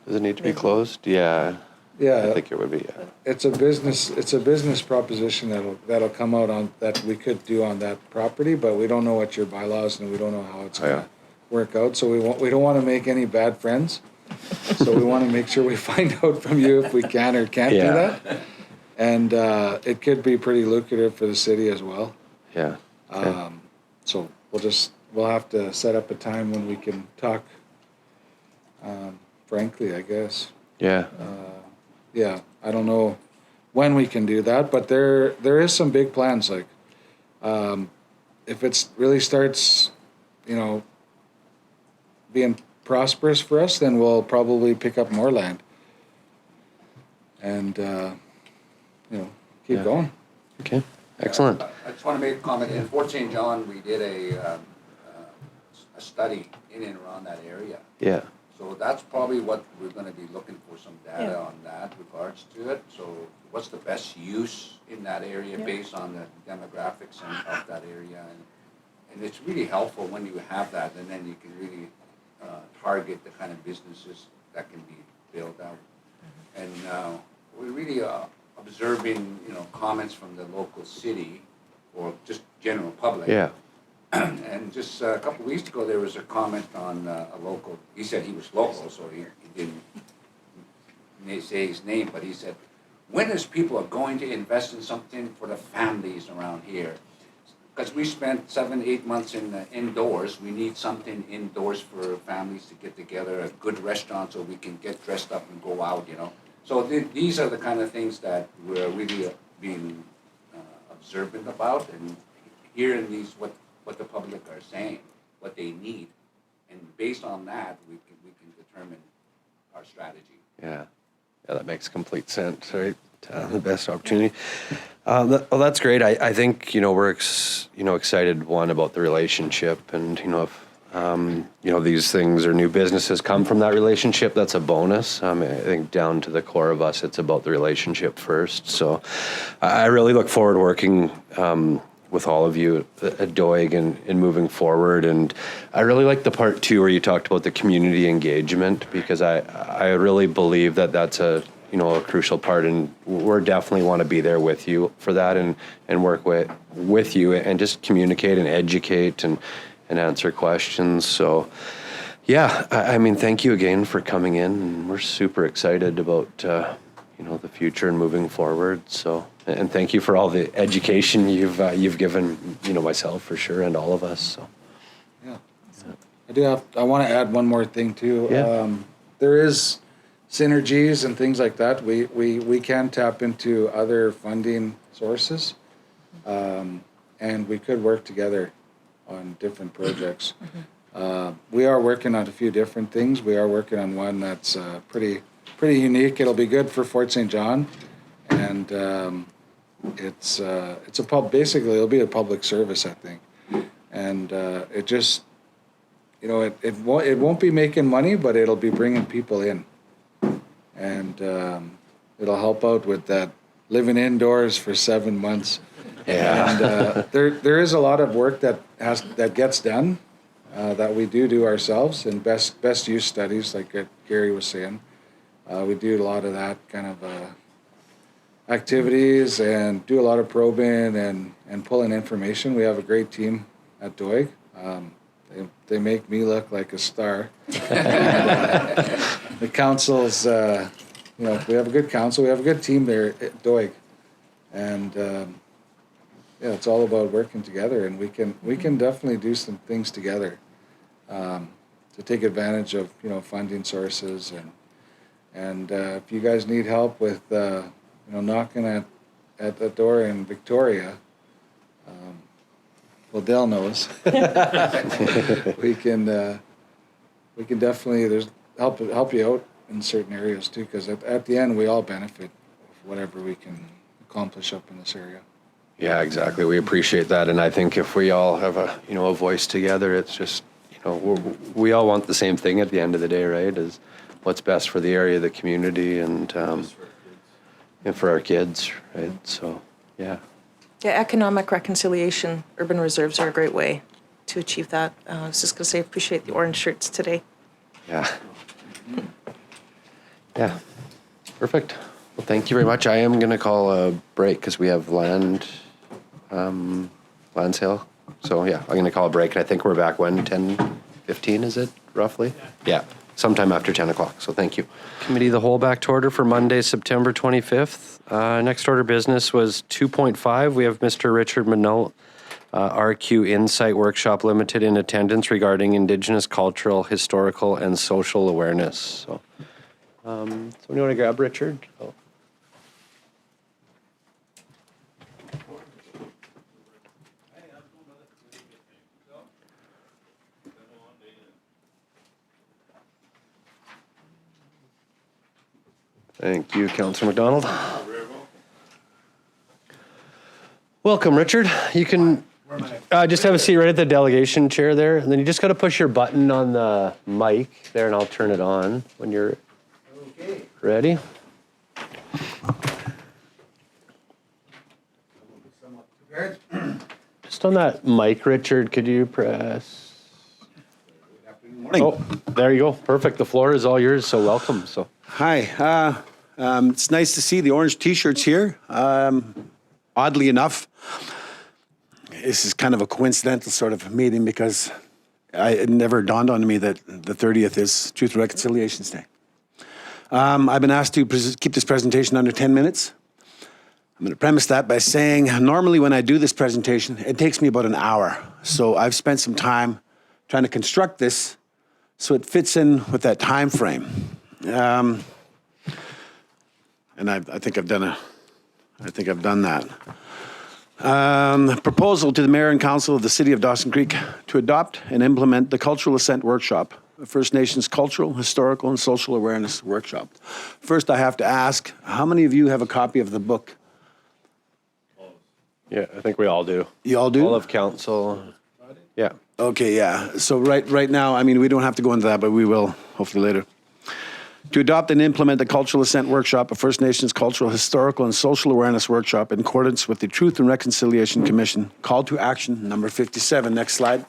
Does it need to be closed? Yeah. Yeah, I think it would be. Yeah. It's a business proposition that'll come out on that we could do on that property, but we don't know what your bylaws and we don't know how it's going to work out. So we don't want to make any bad friends. So we want to make sure we find out from you if we can or can't do that. And it could be pretty lucrative for the city as well. Yeah. Okay. So we'll have to set up a time when we can talk. Frankly, I guess. Yeah. Yeah, I don't know when we can do that, but there is some big plans. Like, if it really starts, being prosperous for us, then we'll probably pick up more land. And, keep going. Okay, excellent. I just want to make a comment. In Fort St. John, we did a study in and around that area. Yeah. So that's probably what we're going to be looking for, some data on that regards to it. So what's the best use in that area based on the demographics of that area? And it's really helpful when you have that, and then you can really target the kind of businesses that can be built out. And we're really observing, comments from the local city or just general public. Yeah. And just a couple of weeks ago, there was a comment on a local, he said he was local, so he didn't say his name, but he said, when is people are going to invest in something for the families around here? Because we spent 7-8 months indoors, we need something indoors for families to get together, a good restaurant so we can get dressed up and go out, So these are the kind of things that we're really being observant about and hearing these, what the public are saying, what they need. And based on that, we can determine our strategy. Yeah, that makes complete sense, right? The best opportunity. Well, that's great. I think, we're, excited, one, about the relationship, and, if, these things or new businesses come from that relationship, that's a bonus. I think down to the core of us, it's about the relationship first. So I really look forward to working with all of you at Doig and moving forward. And I really like the part too where you talked about the community engagement, because I really believe that that's a crucial part, and we're definitely want to be there with you for that and work with you and just communicate and educate and answer questions. So yeah, thank you again for coming in, and we're super excited about the future and moving forward. So, and thank you for all the education you've given, myself for sure, and all of us. So, yeah, I want to add one more thing too. Yeah. There is synergies and things like that. We can tap into other funding sources, and we could work together on different projects. We are working on a few different things. We are working on one that's pretty unique. It'll be good for Fort St. John, and it's a basically it'll be a public service, I think, and it just it won't be making money, but it'll be bringing people in, and it'll help out with that living indoors for 7 months. Yeah. And there is a lot of work that gets done that we do ourselves, and best use studies, like Gary was saying. We do a lot of that kind of activities and do a lot of probing and pulling information. We have a great team at Doig. They make me look like a star. The council's, we have a good council. We have a good team there at Doig, and it's all about working together. And we can definitely do some things together to take advantage of funding sources and if you guys need help with knocking at the door in Victoria. Well, Dell knows. we can definitely help you out in certain areas too, because at the end we all benefit of whatever we can accomplish up in this area. Yeah, exactly. We appreciate that, and I think if we all have a voice together, it's just we all want the same thing at the end of the day, right? Is what's best for the area, the community, and for our kids, right? So yeah. Yeah, economic reconciliation, urban reserves are a great way to achieve that. I was just going to say, appreciate the orange shirts today. Yeah. Yeah. Perfect. Well, thank you very much. I am going to call a break because we have land sale. So yeah, I'm going to call a break, and I think we're back when 10:15 is it roughly? Yeah. Sometime after 10 o'clock. So thank you. Committee of the whole back to order for Monday, September 25th. Next order of business was 2.5. We have Mr. Richard Minot, RQInsight Workshop Ltd. in attendance regarding Indigenous cultural, historical, and social awareness. So, someone want to grab Richard? Oh. Thank you, Councillor McDonald. Welcome, Richard. You can just have a seat right at the delegation chair there, and then you just got to push your button on the mic there, and I'll turn it on when you're ready. Just on that mic, Richard, could you press? Oh, there you go. Perfect. The floor is all yours, so welcome. So. Hi. It's nice to see the orange T-shirts here. Oddly enough, this is kind of a coincidental sort of meeting because it never dawned on me that the 30th is Truth and Reconciliation Day. I've been asked to keep this presentation under 10 minutes. I'm going to premise that by saying normally when I do this presentation, it takes me about an hour. So I've spent some time trying to construct this so it fits in with that time frame. And I think I've done that. Proposal to the Mayor and Council of the City of Dawson Creek to adopt and implement the Cultural Assent Workshop, a First Nations Cultural, Historical, and Social Awareness Workshop. First, I have to ask, how many of you have a copy of the book? Yeah, I think we all do. You all do? All of council. Yeah. Okay, yeah. So right now, I mean, we don't have to go into that, but we will hopefully later. To adopt and implement the Cultural Assent Workshop, a First Nations Cultural, Historical, and Social Awareness Workshop in accordance with the Truth and Reconciliation Commission. Call to action number 57. Next slide.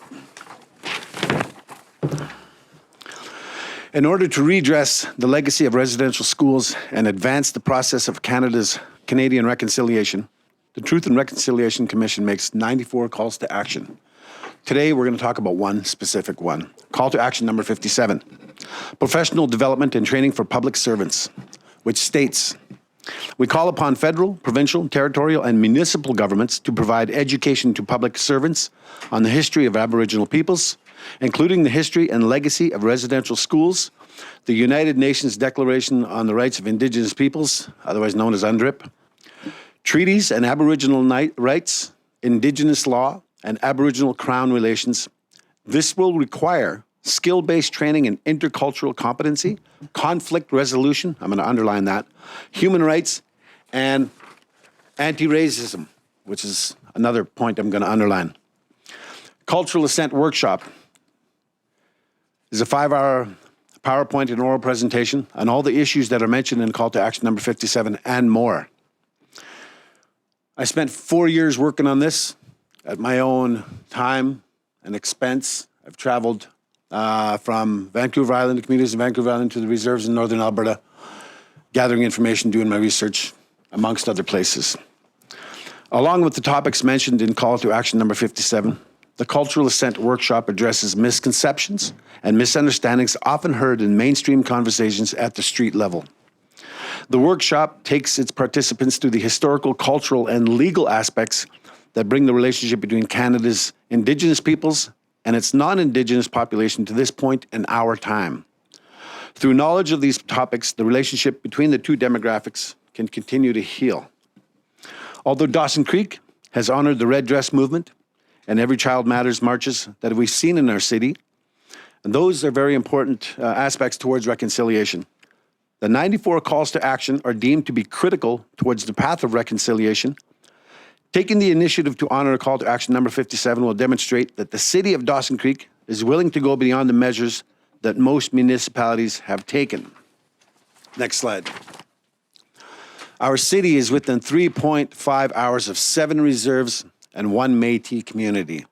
In order to redress the legacy of residential schools and advance the process of Canadian reconciliation, the Truth and Reconciliation Commission makes 94 calls to action. Today, we're going to talk about one specific one. Call to action number 57. Professional development and training for public servants, which states, we call upon federal, provincial, territorial, and municipal governments to provide education to public servants on the history of Aboriginal peoples, including the history and legacy of residential schools, the United Nations Declaration on the Rights of Indigenous Peoples, otherwise known as UNDRIP, treaties and Aboriginal rights, Indigenous law, and Aboriginal Crown relations. This will require skill-based training in intercultural competency, conflict resolution, I'm going to underline that, human rights, and anti-racism, which is another point I'm going to underline. Cultural Assent Workshop is a 5-hour PowerPoint and oral presentation on all the issues that are mentioned in call to action number 57 and more. I spent 4 years working on this at my own time and expense. I've traveled from Vancouver Island, the communities in Vancouver Island, to the reserves in northern Alberta, gathering information, doing my research, amongst other places. Along with the topics mentioned in call to action number 57, the Cultural Assent Workshop addresses misconceptions and misunderstandings often heard in mainstream conversations at the street level. The workshop takes its participants through the historical, cultural, and legal aspects that bring the relationship between Canada's Indigenous peoples and its non-Indigenous population to this point in our time. Through knowledge of these topics, the relationship between the two demographics can continue to heal. Although Dawson Creek has honored the Red Dress movement and Every Child Matters marches that we've seen in our city, and those are very important aspects towards reconciliation. The 94 calls to action are deemed to be critical towards the path of reconciliation. Taking the initiative to honor a call to action number 57 will demonstrate that the City of Dawson Creek is willing to go beyond the measures that most municipalities have taken. Next slide. Our city is within 3.5 hours of 7 reserves and 1 Métis community.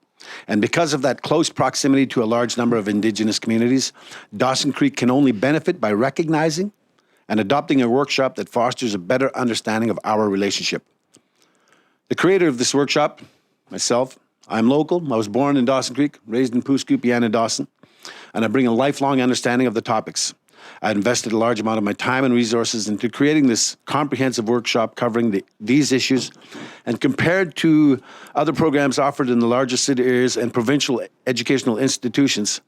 And because of that close proximity to a large number of Indigenous communities, Dawson Creek can only benefit by recognizing and adopting a workshop that fosters a better understanding of our relationship. The creator of this workshop, myself, I'm local. I was born in Dawson Creek, raised in Pouskoupiana, Dawson, and I bring a lifelong understanding of the topics. I invested a large amount of my time and resources into creating this comprehensive workshop covering these issues, and compared to other programs offered in the largest city areas and provincial educational institutions,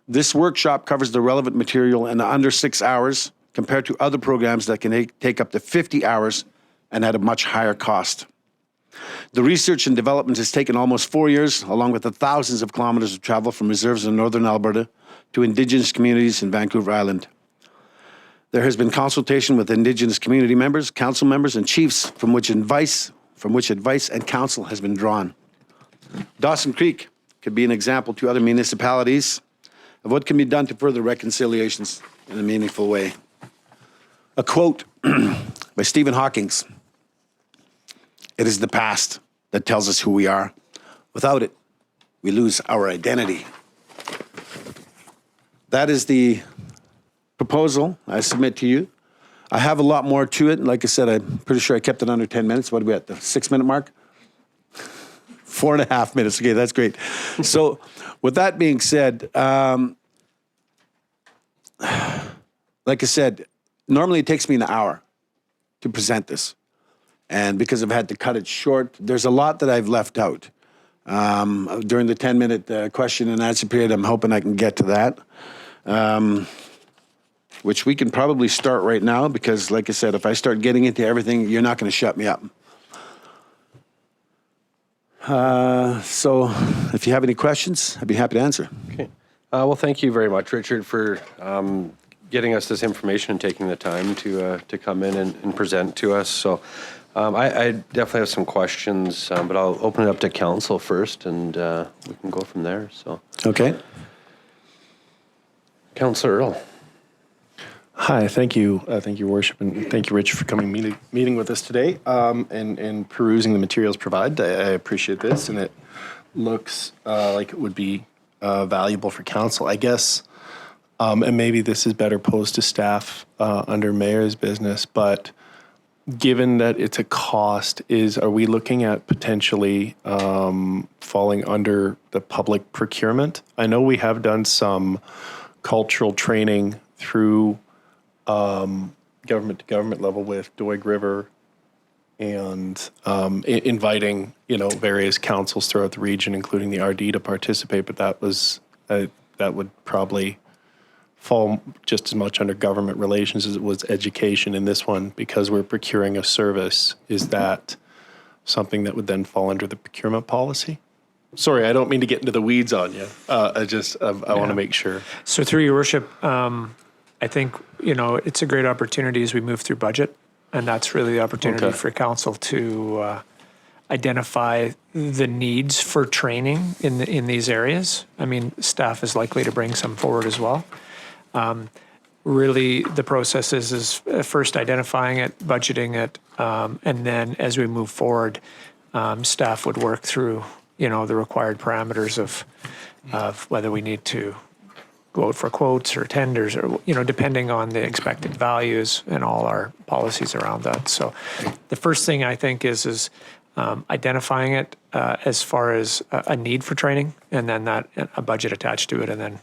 this workshop covers the relevant material in under 6 hours compared to other programs that can take up to 50 hours and at a much higher cost. The research and development has taken almost 4 years, along with the thousands of kilometers of travel from reserves in northern Alberta to Indigenous communities in Vancouver Island. There has been consultation with Indigenous community members, council members, and chiefs from which advice and counsel has been drawn. Dawson Creek could be an example to other municipalities of what can be done to further reconciliations in a meaningful way. A quote by Stephen Hawking: "It is the past that tells us who we are. Without it, we lose our identity." That is the proposal I submit to you. I have a lot more to it. Like I said, I'm pretty sure I kept it under 10 minutes. What are we at, the 6-minute mark? 4.5 minutes. Okay, that's great. So with that being said, like I said, normally it takes me an hour to present this. And because I've had to cut it short, there's a lot that I've left out. During the 10-minute question and answer period, I'm hoping I can get to that. Which we can probably start right now because, like I said, if I start getting into everything, you're not going to shut me up. So if you have any questions, I'd be happy to answer. Okay. Well, thank you very much, Richard, for getting us this information and taking the time to come in and present to us. So I definitely have some questions, but I'll open it up to council first, and we can go from there. So Okay. Councillor Earl. Hi, thank you, Your Worship, and thank you, Rich, for coming meeting with us today and perusing the materials provided. I appreciate this, and it looks like it would be valuable for council, I guess. And maybe this is better posed to staff under mayor's business, but given that it's a cost, are we looking at potentially falling under the public procurement? I know we have done some cultural training through government to government level with Doig River and inviting, various councils throughout the region, including the RD, to participate. But that was that would probably fall just as much under government relations as it was education. In this one, because we're procuring a service, is that something that would then fall under the procurement policy? Sorry, I don't mean to get into the weeds on you. I want to make sure. So through your worship, I think, it's a great opportunity as we move through budget, and that's really the opportunity for council to identify the needs for training in these areas. I mean, staff is likely to bring some forward as well. Really, the process is first identifying it, budgeting it, and then as we move forward, staff would work through, the required parameters of whether we need to go out for quotes or tenders or, depending on the expected values and all our policies around that. So the first thing I think is identifying it as far as a need for training, and then a budget attached to it, and then,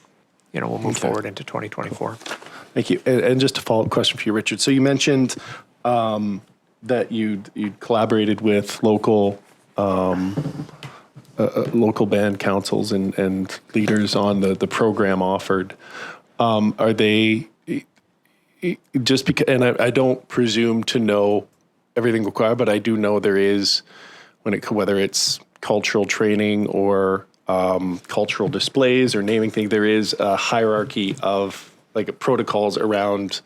we'll move forward into 2024. Thank you. And just a follow-up question for you, Richard. So you mentioned that you'd collaborated with local band councils and leaders on the program offered. Are they just because? And I don't presume to know everything required, but I do know there is whether it's cultural training or cultural displays or naming things. There is a hierarchy of protocols around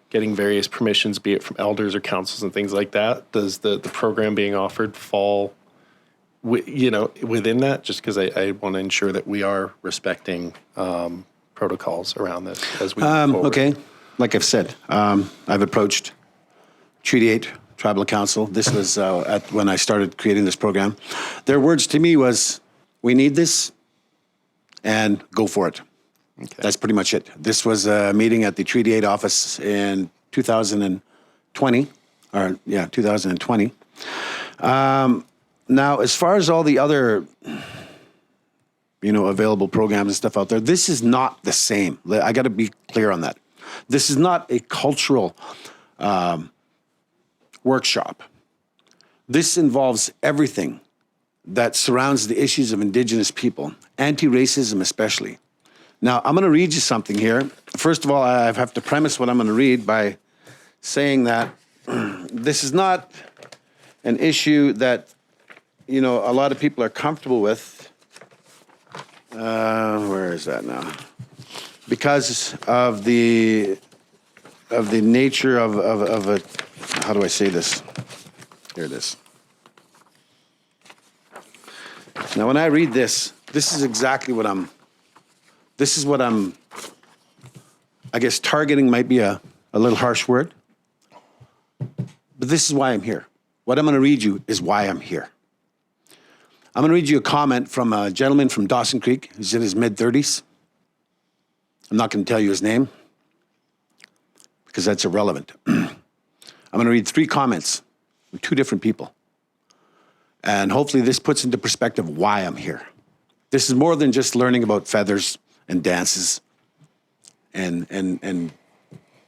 getting various permissions, be it from elders or councils and things like that. Does the program being offered fall within that, just because I want to ensure that we are respecting protocols around this as we move forward. Okay, like I've said, I've approached Treaty 8 Tribal Council. This was when I started creating this program. Their words to me was, we need this, and go for it. Okay. That's pretty much it. This was a meeting at the Treaty 8 office in 2020. Now, as far as all the other, available programs and stuff out there, this is not the same. I got to be clear on that. This is not a cultural workshop. This involves everything that surrounds the issues of Indigenous people, anti-racism especially. Now, I'm going to read you something here. First of all, I have to premise what I'm going to read by saying that this is not an issue that a lot of people are comfortable with. Where is that now? Because of the the nature of a, how do I say this? Here it is. Now, when I read this, this is exactly what I'm, I guess targeting might be a little harsh word, but this is why I'm here. What I'm going to read you is why I'm here. I'm going to read you a comment from a gentleman from Dawson Creek who's in his mid-30s. I'm not going to tell you his name because that's irrelevant. I'm going to read 3 comments from 2 different people. And hopefully this puts into perspective why I'm here. This is more than just learning about feathers and dances and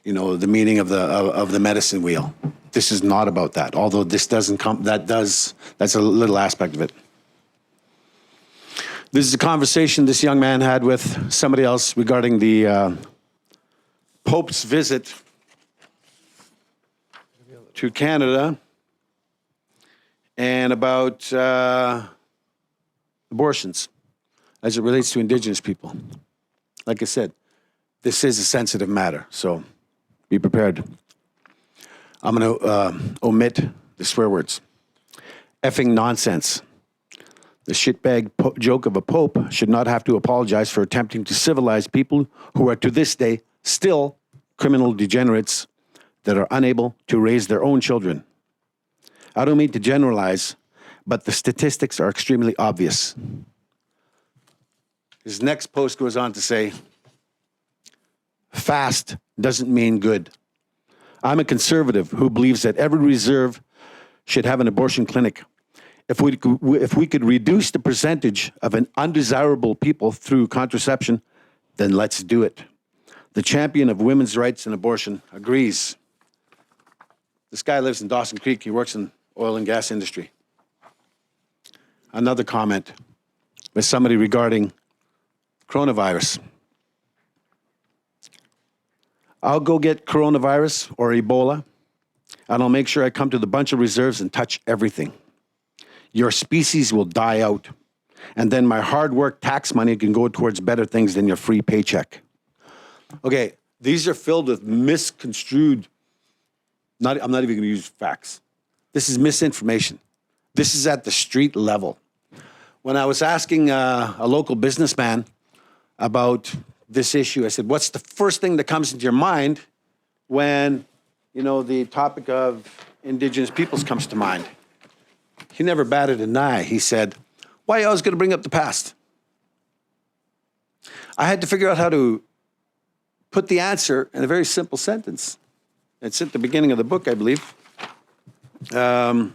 you know, the meaning of the medicine wheel. This is not about that. Although this doesn't come, that's a little aspect of it. This is a conversation this young man had with somebody else regarding the Pope's visit to Canada and about abortions as it relates to Indigenous people. Like I said, this is a sensitive matter, so be prepared. I'm going to omit the swear words. Effing nonsense. The shitbag joke of a pope should not have to apologize for attempting to civilize people who are to this day still criminal degenerates that are unable to raise their own children. I don't mean to generalize, but the statistics are extremely obvious. His next post goes on to say, fast doesn't mean good. I'm a conservative who believes that every reserve should have an abortion clinic. If we could reduce the percentage of an undesirable people through contraception, then let's do it. The champion of women's rights and abortion agrees. This guy lives in Dawson Creek. He works in oil and gas industry. Another comment with somebody regarding coronavirus. I'll go get coronavirus or Ebola, and I'll make sure I come to the bunch of reserves and touch everything. Your species will die out, and then my hard work tax money can go towards better things than your free paycheck. Okay, these are filled with misconstrued, I'm not even going to use facts. This is misinformation. This is at the street level. When I was asking a local businessman about this issue, I said, what's the first thing that comes into your mind when, you know, the topic of Indigenous peoples comes to mind? He never batted an eye. He said, why are you always going to bring up the past? I had to figure out how to put the answer in a very simple sentence. It's at the beginning of the book, I believe. Why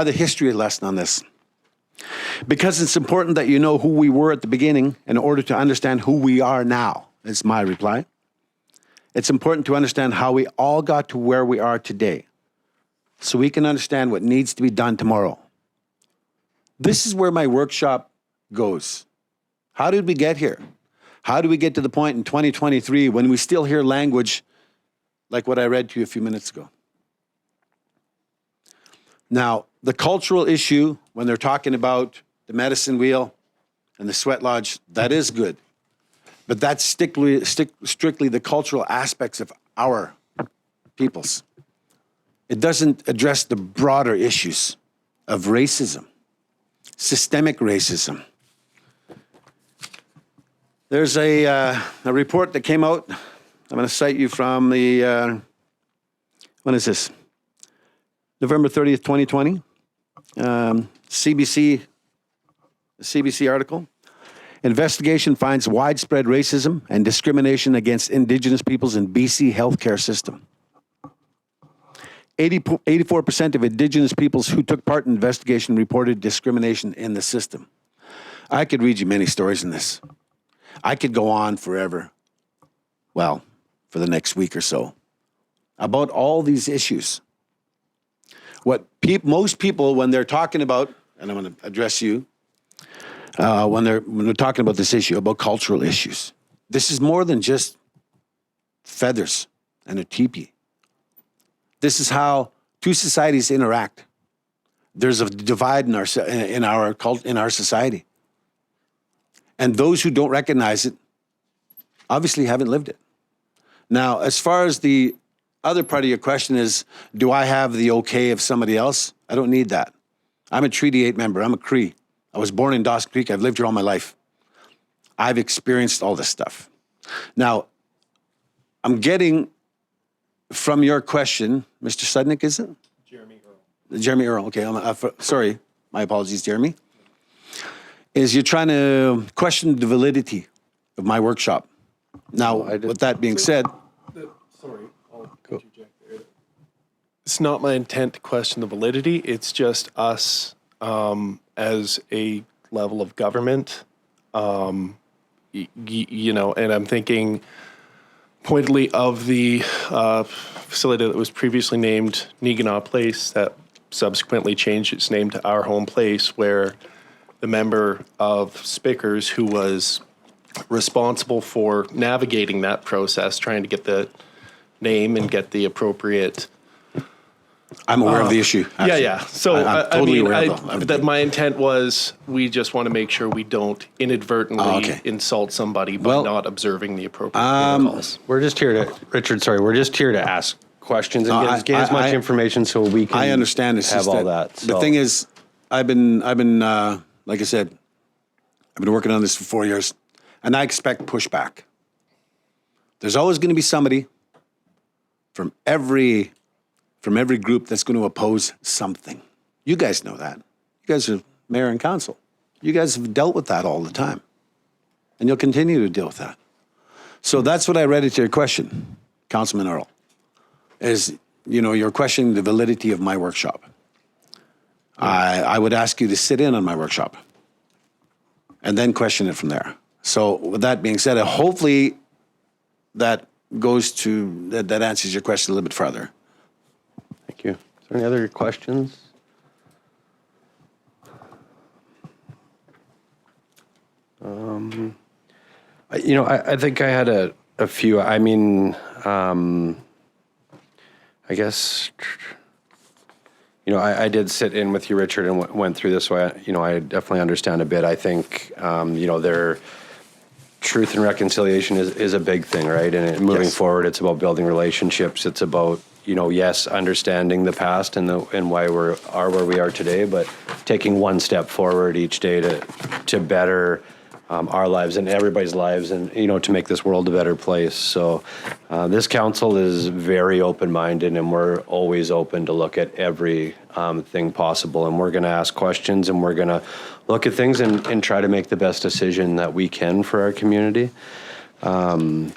the history lesson on this? Because it's important that you know who we were at the beginning in order to understand who we are now, is my reply. It's important to understand how we all got to where we are today, so we can understand what needs to be done tomorrow. This is where my workshop goes. How did we get here? How do we get to the point in 2023 when we still hear language like what I read to you a few minutes ago? Now, the cultural issue, when they're talking about the medicine wheel and the sweat lodge, that is good. But that's strictly the cultural aspects of our peoples. It doesn't address the broader issues of racism, systemic racism. There's a report that came out. I'm going to cite you from the, when is this? November 30th, 2020. CBC article. Investigation finds widespread racism and discrimination against Indigenous peoples in BC healthcare system. 84% of Indigenous peoples who took part in the investigation reported discrimination in the system. I could read you many stories in this. I could go on forever, well, for the next week or so, about all these issues. What most people, when they're talking about, and I'm going to address you, when they're talking about this issue, about cultural issues, this is more than just feathers and a teepee. This is how two societies interact. There's a divide in our society. And those who don't recognize it obviously haven't lived it. Now, as far as the other part of your question is, do I have the okay of somebody else? I don't need that. I'm a Treaty 8 member. I'm a Cree. I was born in Dawson Creek. I've lived here all my life. I've experienced all this stuff. Now, I'm getting from your question, Mr. Sudnick, is it? Jeremy Earl. Jeremy Earl, okay. Sorry, my apologies, Jeremy. Is you're trying to question the validity of my workshop. Now, with that being said, Sorry, I'll interject there. It's not my intent to question the validity. It's just us as a level of government, you know, and I'm thinking pointedly of the facility that was previously named Neeganau Place that subsequently changed its name to Our Home Place, where the member of Spickers who was responsible for navigating that process, trying to get the name and get the appropriate. I'm aware of the issue. Actually. Yeah. So I'm totally aware of everything. that my intent was we just want to make sure we don't inadvertently insult somebody by not observing the appropriate protocols. We're just here to, Richard, sorry, we're just here to ask questions and get as much information so we can I understand it's have just all that. The thing is, I've been like I said, I've been working on this for 4 years, and I expect pushback. There's always going to be somebody from every group that's going to oppose something. You guys know that. You guys are mayor and council. You guys have dealt with that all the time, and you'll continue to deal with that. So that's what I read into your question, Councilman Earl, is, you know, you're questioning the validity of my workshop. I would ask you to sit in on my workshop and then question it from there. So with that being said, hopefully that goes to, that answers your question a little bit further. Thank you. Is there any other questions? You know, I think I had a few. I mean, I guess, you know, I did sit in with you, Richard, and went through this. So I definitely understand a bit. I think, you know, truth and reconciliation is a big thing, right? And moving forward, it's about building relationships. It's about, you know, yes, understanding the past and why we are where we are today, but taking one step forward each day to better our lives and everybody's lives, and, you know, to make this world a better place. So this council is very open-minded, and we're always open to look at every thing possible. And we're going to ask questions, and we're going to look at things and try to make the best decision that we can for our community. And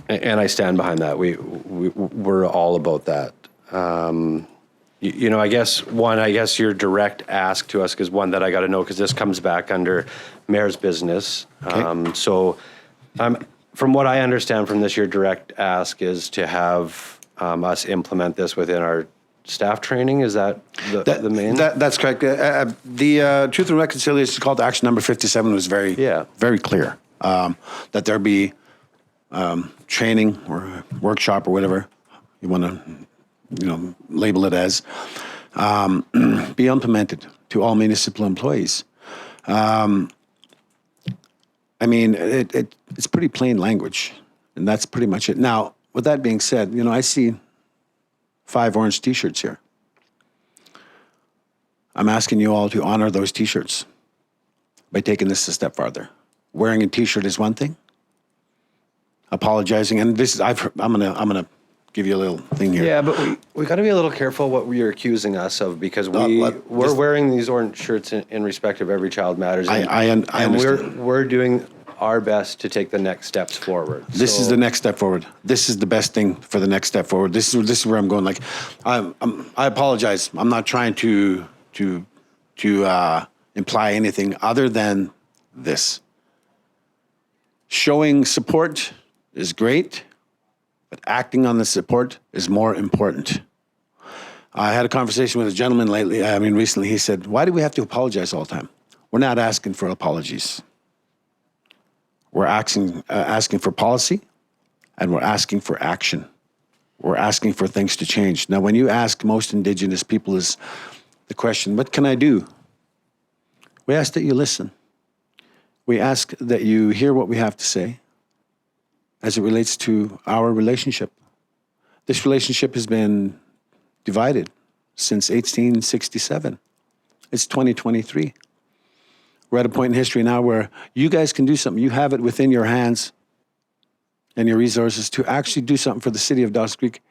I stand behind that. We're all about that. You know, I guess your direct ask to us is one that I got to know, because this comes back under mayor's business. Okay. So from what I understand from this, your direct ask is to have us implement this within our staff training. Is that the main? That's correct. The Truth and Reconciliation call to action number 57 was very clear. That there be training or workshop or whatever you want to, you know, label it as, be implemented to all municipal employees. I mean, it's pretty plain language, and that's pretty much it. Now, with that being said, you know, I see 5 orange T-shirts here. I'm asking you all to honor those T-shirts by taking this a step farther. Wearing a T-shirt is one thing. Apologizing, and this is I'm gonna give you a little thing here. Yeah, but we got to be a little careful what you're accusing us of, because we're wearing these orange shirts in respect of Every Child Matters. I understand. We're doing our best to take the next steps forward. This is the next step forward. This is the best thing for the next step forward. This is where I'm going. Like, I apologize. I'm not trying to imply anything other than this. Showing support is great, but acting on the support is more important. I had a conversation with a gentleman recently. He said, "Why do we have to apologize all the time?" We're not asking for apologies. We're asking for policy, and we're asking for action. We're asking for things to change. Now, when you ask most Indigenous people is the question, what can I do? We ask that you listen. We ask that you hear what we have to say, as it relates to our relationship. This relationship has been divided since 1867. It's 2023. We're at a point in history now where you guys can do something. You have it within your hands and your resources to actually do something for the city of Dawson Creek.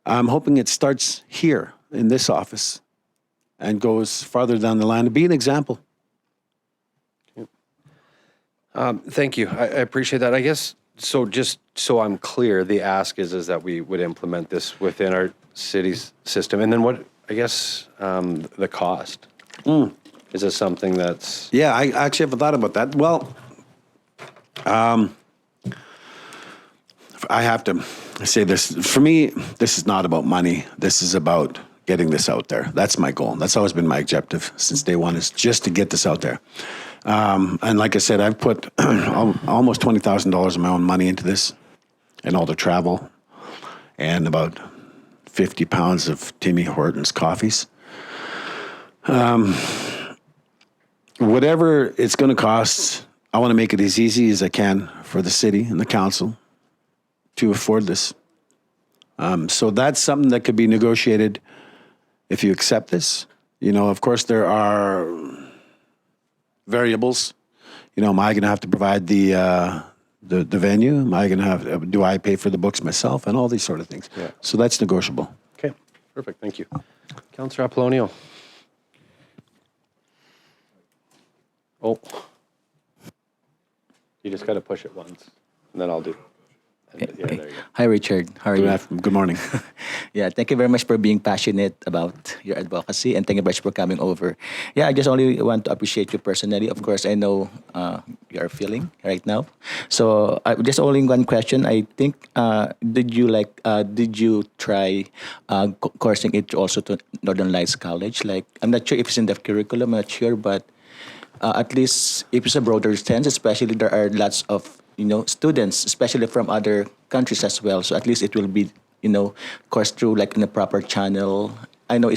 I'm hoping it starts here in this office and goes farther down the line to be an example. Thank you. I appreciate that. I guess, so just so I'm clear, the ask is that we would implement this within our city's system. And then what, I guess, the cost? Is this something that's... Yeah, I actually haven't thought about that. Well, I have to say this. For me, this is not about money. This is about getting this out there. That's my goal. That's always been my objective since day one, is just to get this out there. And like I said, I've put almost $20,000 of my own money into this, and all the travel, and about 50 pounds of Timmy Hortons coffees. Whatever it's going to cost, I want to make it as easy as I can for the city and the council to afford this. So that's something that could be negotiated if you accept this. You know, of course, there are variables. You know, am I going to have to provide the venue? Am I going to have? Do I pay for the books myself? And all these sort of things. Yeah. So that's negotiable. Okay, perfect. Thank you. Councillor Apollonio. Oh, you just got to push it once, and then I'll do. Yeah, there you go. Hi, Richard. How are you? Good morning. Yeah, thank you very much for being passionate about your advocacy, and thank you very much for coming over. Yeah, I just only want to appreciate you personally. Of course, I know you are feeling right now. So just only one question. I think did you try coursing it also to Northern Lights College? Like, I'm not sure if it's in the curriculum. I'm not sure, but at least if it's a broader sense, especially there are lots of students, especially from other countries as well. So at least it will be, course through like in a proper channel. I know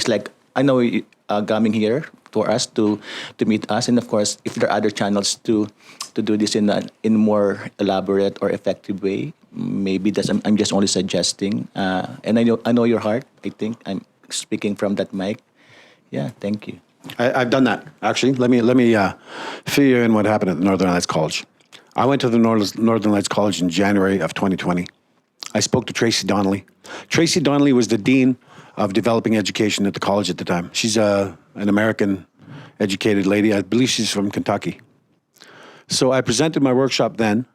coming here for us to meet us, and of course, if there are other channels to do this in more elaborate or effective way, maybe I'm just only suggesting. And I know your heart. I think I'm speaking from that mic. Yeah, thank you. I've done that, actually. Let me fill you in what happened at the Northern Lights College. I went to the Northern Lights College in January of 2020. I spoke to Tracy Donnelly. Tracy Donnelly was the Dean of Developing Education at the college at the time. She's an American-educated lady. I believe she's from Kentucky. So I presented my workshop then.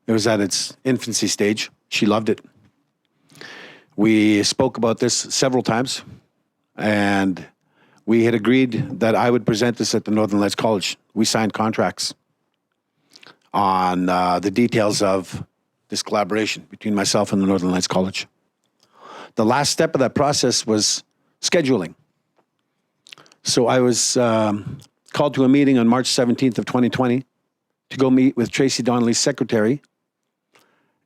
It was at its infancy stage. She loved it. We spoke about this several times, and we had agreed that I would present this at the Northern Lights College. We signed contracts on the details of this collaboration between myself and the Northern Lights College. The last step of that process was scheduling. So I was called to a meeting on March 17th of 2020 to go meet with Tracy Donnelly's secretary.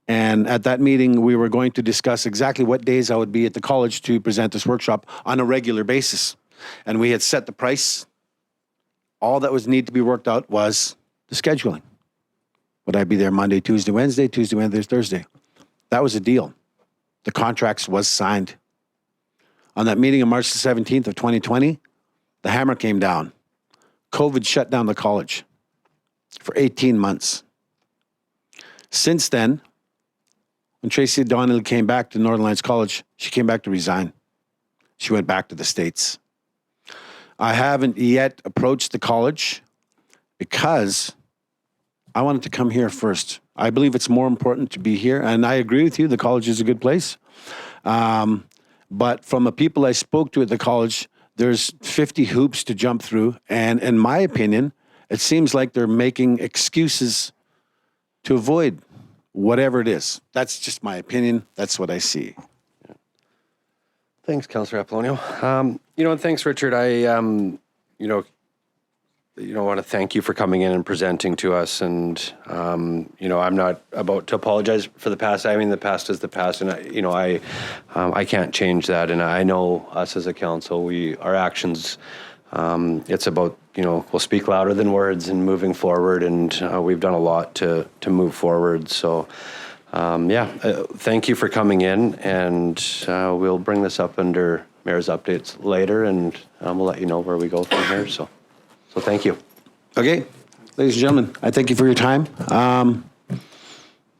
And at that meeting, we were going to discuss exactly what days I would be at the college to present this workshop on a regular basis. And we had set the price. All that was needed to be worked out was the scheduling. Would I be there Monday, Tuesday, Wednesday, Thursday? That was a deal. The contracts was signed. On that meeting on March the 17th of 2020, the hammer came down. COVID shut down the college for 18 months. Since then, when Tracy Donnelly came back to Northern Lights College, she came back to resign. She went back to the States. I haven't yet approached the college because I wanted to come here first. I believe it's more important to be here, and I agree with you, the college is a good place. But from the people I spoke to at the college, there's 50 hoops to jump through, and in my opinion, it seems like they're making excuses to avoid whatever it is. That's just my opinion. That's what I see. Thanks, Councillor Apollonio. And thanks, Richard. I want to thank you for coming in and presenting to us. And, I'm not about to apologize for the past. I mean, the past is the past. And, I can't change that. And I know us as a council, our actions, it's about, we'll speak louder than words and moving forward. And we've done a lot to move forward. So Thank you for coming in, and we'll bring this up under Mayor's updates later, and we'll let you know where we go from here. So thank you. Okay, ladies and gentlemen, I thank you for your time.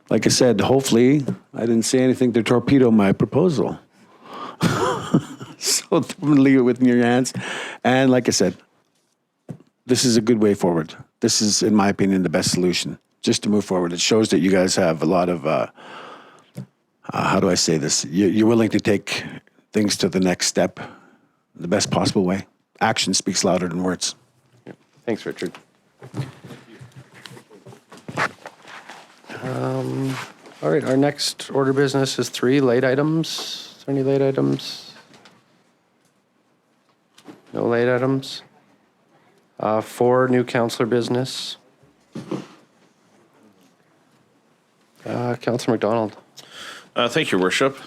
Like I said, hopefully I didn't say anything to torpedo my proposal. So I'm going to leave it within your hands. And like I said, this is a good way forward. This is, in my opinion, the best solution, just to move forward. It shows that you guys have a lot of, how do I say this? You're willing to take things to the next step the best possible way. Action speaks louder than words. Thanks, Richard. All right, our next order of business is 3 late items. Is there any late items? No late items. 4 new councillor business. Councillor McDonald. Thank you, Worship.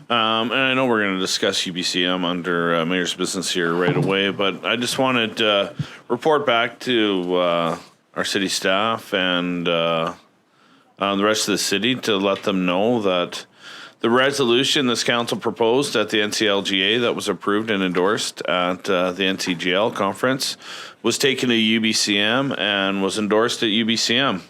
And I know we're going to discuss UBCM under Mayor's Business here right away, but I just wanted to report back to our city staff and the rest of the city to let them know that the resolution this council proposed at the NCLGA that was approved and endorsed at the NCGL conference was taken to UBCM and was endorsed at UBCM.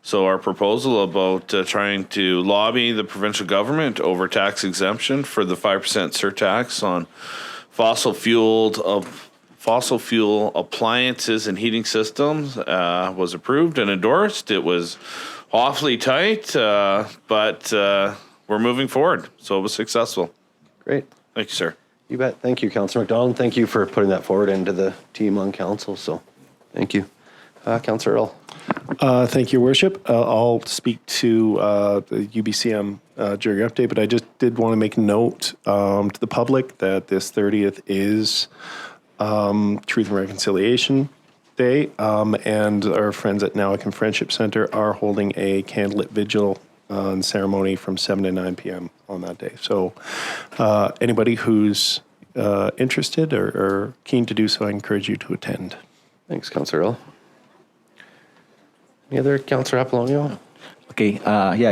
So our proposal about trying to lobby the provincial government over tax exemption for the 5% surtax on fossil fuel appliances and heating systems was approved and endorsed. It was awfully tight, but we're moving forward. So it was successful. Great. Thank you, sir. You bet. Thank you, Councillor McDonald. Thank you for putting that forward into the team on council. So thank you. Councillor Earl. Thank you, Worship. I'll speak to the UBCM during your update, but I just did want to make a note to the public that this 30th is Truth and Reconciliation Day, and our friends at Nowakin Friendship Center are holding a candlelit vigil and ceremony from 7 to 9 p.m. on that day. So anybody who's interested or keen to do so, I encourage you to attend. Thanks, Councillor Earl. Any other, Councillor Apollonio? Okay,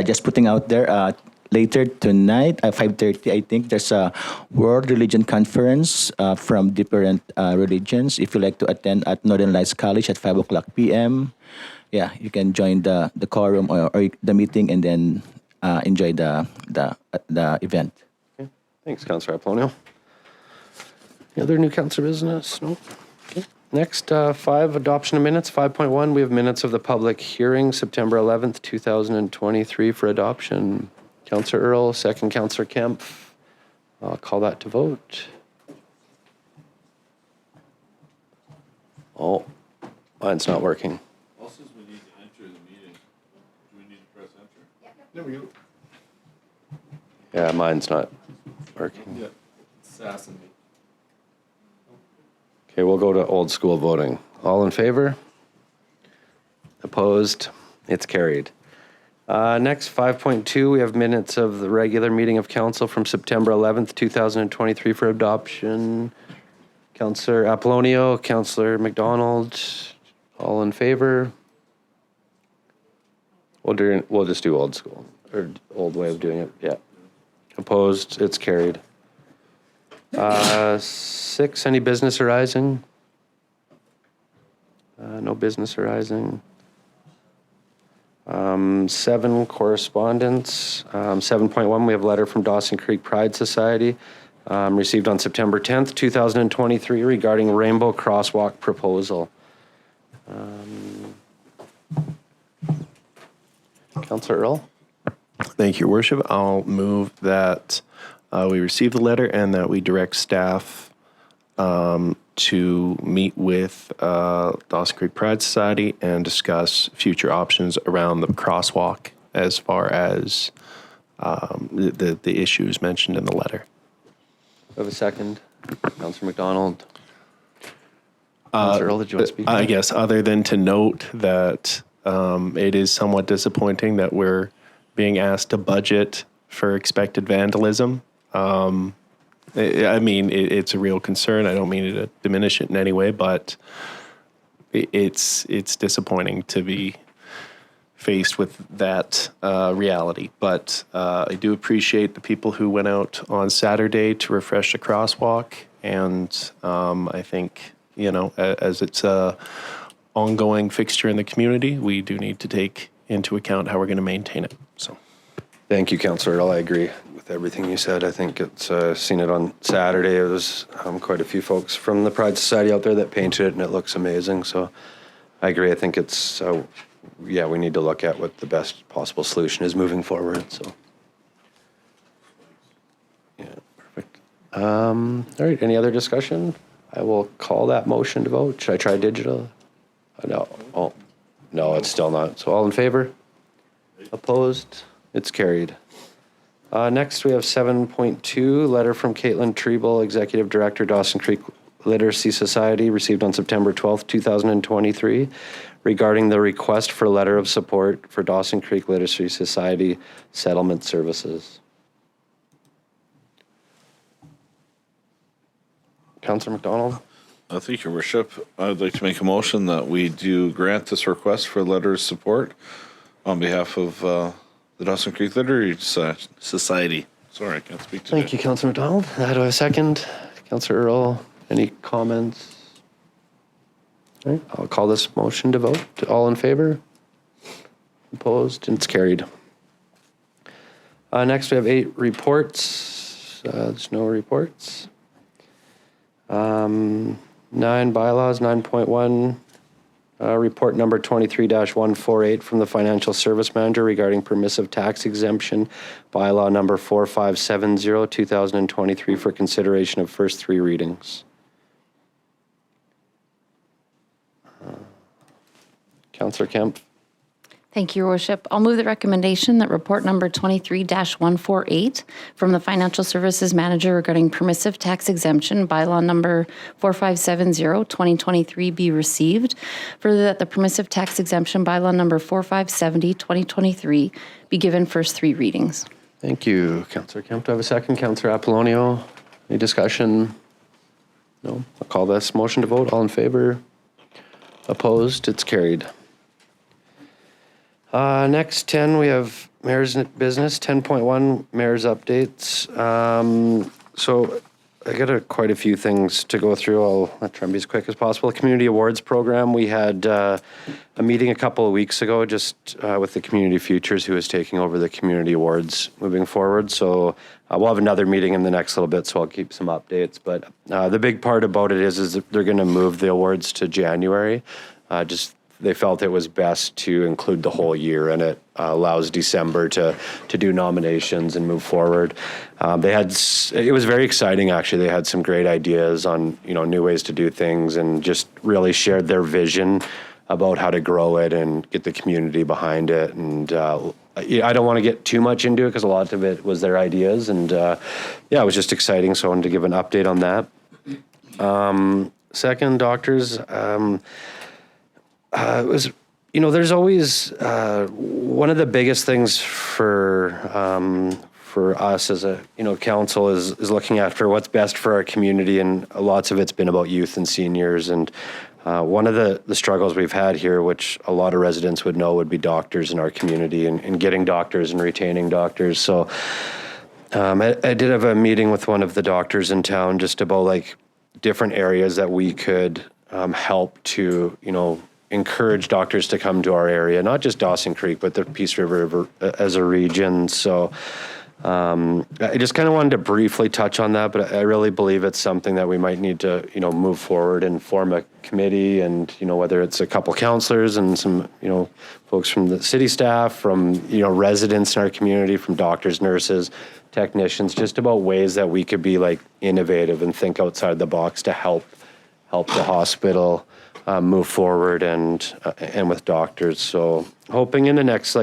just putting out there, later tonight at 5:30, I think there's a World Religion Conference from different religions. If you like to attend at Northern Lights College at 5 o'clock p.m., you can join the quorum or the meeting and then enjoy the event. Okay. Thanks, Councillor Apollonio. Any other new councillor business? No? Okay. Next, 5, adoption of minutes. 5.1, we have minutes of the public hearing, September 11th, 2023 for adoption. Councillor Earl, second Councillor Kemp. I'll call that to vote. Oh, mine's not working. Also, we need to enter the meeting. Do we need to press enter? There we go. Yeah, mine's not working. Yeah, assassin me. Okay, we'll go to old school voting. All in favor? Opposed? It's carried. Next, 5.2, we have minutes of the regular meeting of council from September 11th, 2023 for adoption. Councillor Apollonio, Councillor McDonald, all in favor? We'll just do old school, or old way of doing it, yeah. Opposed? It's carried. 6, any business arising? No business arising. 7, correspondence. 7.1, we have a letter from Dawson Creek Pride Society received on September 10th, 2023 regarding Rainbow Crosswalk proposal. Councillor Earl? Thank you, Your Worship. I'll move that we receive the letter and that we direct staff to meet with Dawson Creek Pride Society and discuss future options around the crosswalk as far as the issues mentioned in the letter. I have a second. Councillor McDonald. Councillor Earl, did you want to speak? I guess other than to note that it is somewhat disappointing that we're being asked to budget for expected vandalism. I mean, it's a real concern. I don't mean to diminish it in any way, but it's disappointing to be faced with that reality. But I do appreciate the people who went out on Saturday to refresh the crosswalk. And I think, as it's a ongoing fixture in the community, we do need to take into account how we're going to maintain it. So, Thank you, Councillor Earl. I agree with everything you said. I think it's seen it on Saturday. It was quite a few folks from the Pride Society out there that painted it, and it looks amazing. So I agree. I think it's, we need to look at what the best possible solution is moving forward. So, yeah, perfect. All right, any other discussion? I will call that motion to vote. Should I try digital? No. Oh, no, it's still not. So all in favor? Opposed? It's carried. Next, we have 7.2, letter from Caitlin Treble, Executive Director, Dawson Creek Literacy Society, received on September 12th, 2023, regarding the request for letter of support for Dawson Creek Literacy Society settlement services. Councillor McDonald? Thank you, Worship. I'd like to make a motion that we do grant this request for a letter of support on behalf of the Dawson Creek Literacy Society. Sorry, I can't speak today. Thank you, Councillor McDonald. Do I have a second? Councillor Earl, any comments? All right, I'll call this motion to vote. All in favor? Opposed? It's carried. Next, we have 8 reports. There's no reports. 9 bylaws, 9.1. Report number 23-148 from the Financial Service Manager regarding permissive tax exemption, bylaw number 4570, 2023 for consideration of first 3 readings. Councillor Kemp. Thank you, Your Worship. I'll move the recommendation that report number 23-148 from the Financial Services Manager regarding permissive tax exemption, bylaw number 4570, 2023 be received. Further, that the permissive tax exemption, bylaw number 4570, 2023 be given first 3 readings. Thank you, Councillor Kemp. Do I have a second? Councillor Apollonio, any discussion? No? I'll call this motion to vote. All in favor? Opposed? It's carried. Next 10, we have Mayor's Business, 10.1, Mayor's Updates. So I got quite a few things to go through. I'll try and be as quick as possible. Community Awards Program, we had a meeting a couple of weeks ago just with the Community Futures, who is taking over the Community Awards moving forward. So we'll have another meeting in the next little bit, so I'll keep some updates. But the big part about it is that they're going to move the awards to January. They felt it was best to include the whole year, and it allows December to do nominations and move forward. It was very exciting, actually. They had some great ideas on new ways to do things, and just really shared their vision about how to grow it and get the community behind it. And I don't want to get too much into it because a lot of it was their ideas, and it was just exciting. So I wanted to give an update on that. Second, doctors. It was, there's always one of the biggest things for us as a council is looking after what's best for our community, and lots of it's been about youth and seniors. And one of the struggles we've had here, which a lot of residents would know, would be doctors in our community and getting doctors and retaining doctors. So I did have a meeting with one of the doctors in town just about different areas that we could help to encourage doctors to come to our area, not just Dawson Creek, but the Peace River as a region. So I just kind of wanted to briefly touch on that, but I really believe it's something that we might need to, move forward and form a committee, and, whether it's a couple councillors and some, folks from the city staff, from, residents in our community, from doctors, nurses, technicians, just about ways that we could be innovative and think outside the box to help the hospital move forward and with doctors. So hoping in the next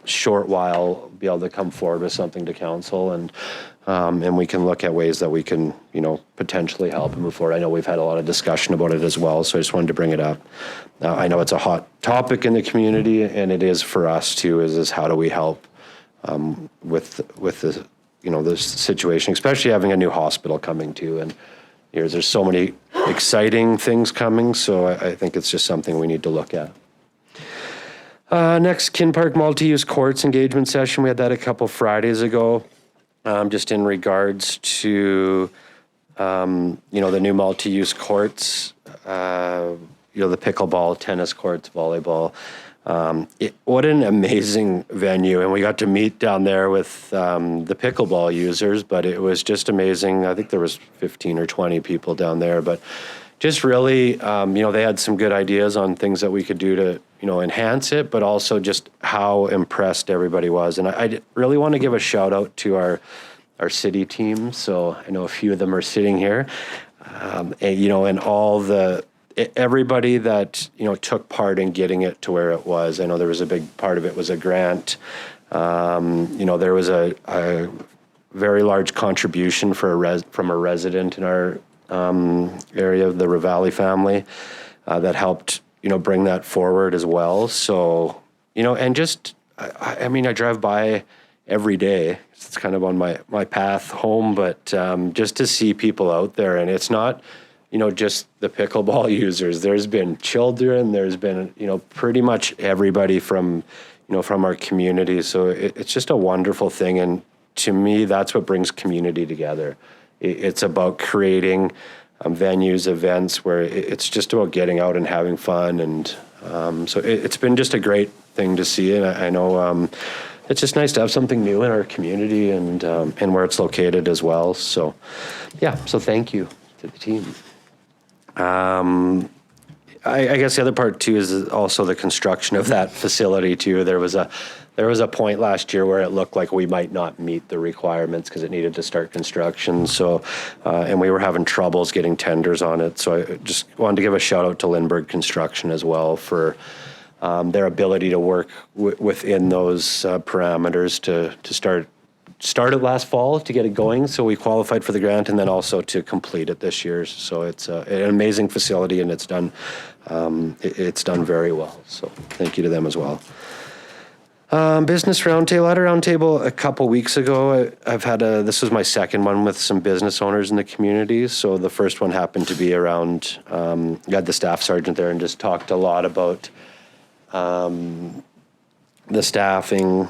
short while be able to come forward with something to council, and we can look at ways that we can potentially help and move forward. I know we've had a lot of discussion about it as well, so I just wanted to bring it up. I know it's a hot topic in the community, and it is for us too. Is how do we help with the this situation, especially having a new hospital coming too, and there's so many exciting things coming, so I think it's just something we need to look at. Next, Kin Park multi-use courts engagement session. We had that a couple Fridays ago, just in regards to, the new multi-use courts, the pickleball, tennis courts, volleyball. What an amazing venue. And we got to meet down there with the pickleball users, but it was just amazing. I think there was 15 or 20 people down there, but just really, they had some good ideas on things that we could do to, enhance it, but also just how impressed everybody was. And I really want to give a shout out to our city team. So I know a few of them are sitting here, and all everybody that, took part in getting it to where it was. I know there was a big part of it was a grant. There was a very large contribution from a resident in our area of the Ravalli family that helped, bring that forward as well. So, and just, I drive by every day. It's kind of on my path home, but just to see people out there, and it's not, just the pickleball users. There's been children, there's been, pretty much everybody from our community. So it's just a wonderful thing. And to me, that's what brings community together. It's about creating venues, events where it's just about getting out and having fun. And so it's been just a great thing to see. And I know it's just nice to have something new in our community and where it's located as well. So, so thank you to the team. I guess the other part too is also the construction of that facility too. There was a point last year where it looked like we might not meet the requirements because it needed to start construction. So, and we were having troubles getting tenders on it. So I just wanted to give a shout out to Lindbergh Construction as well for their ability to work within those parameters to start it last fall to get it going. So we qualified for the grant and then also to complete it this year. So it's an amazing facility and it's done very well. So thank you to them as well. Business roundtable. I had a roundtable a couple weeks ago. This was my second one with some business owners in the community. So the first one happened to be around, you had the staff sergeant there and just talked a lot about the staffing,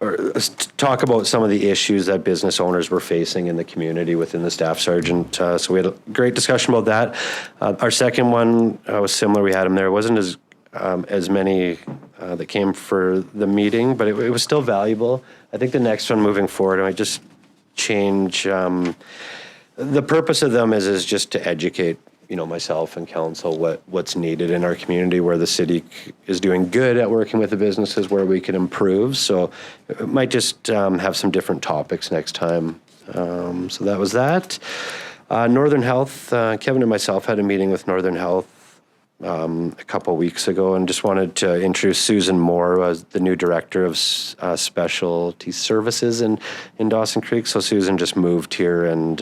or talk about some of the issues that business owners were facing in the community within the staff sergeant. So we had a great discussion about that. Our second one was similar. We had him there. It wasn't as many that came for the meeting, but it was still valuable. I think the next one moving forward, I might just change. The purpose of them is just to educate, myself and council what's needed in our community, where the city is doing good at working with the businesses, where we can improve. So it might just have some different topics next time. So that was that. Northern Health, Kevin and myself had a meeting with Northern Health a couple weeks ago, and just wanted to introduce Susan Moore as the new director of specialty services in Dawson Creek. So Susan just moved here and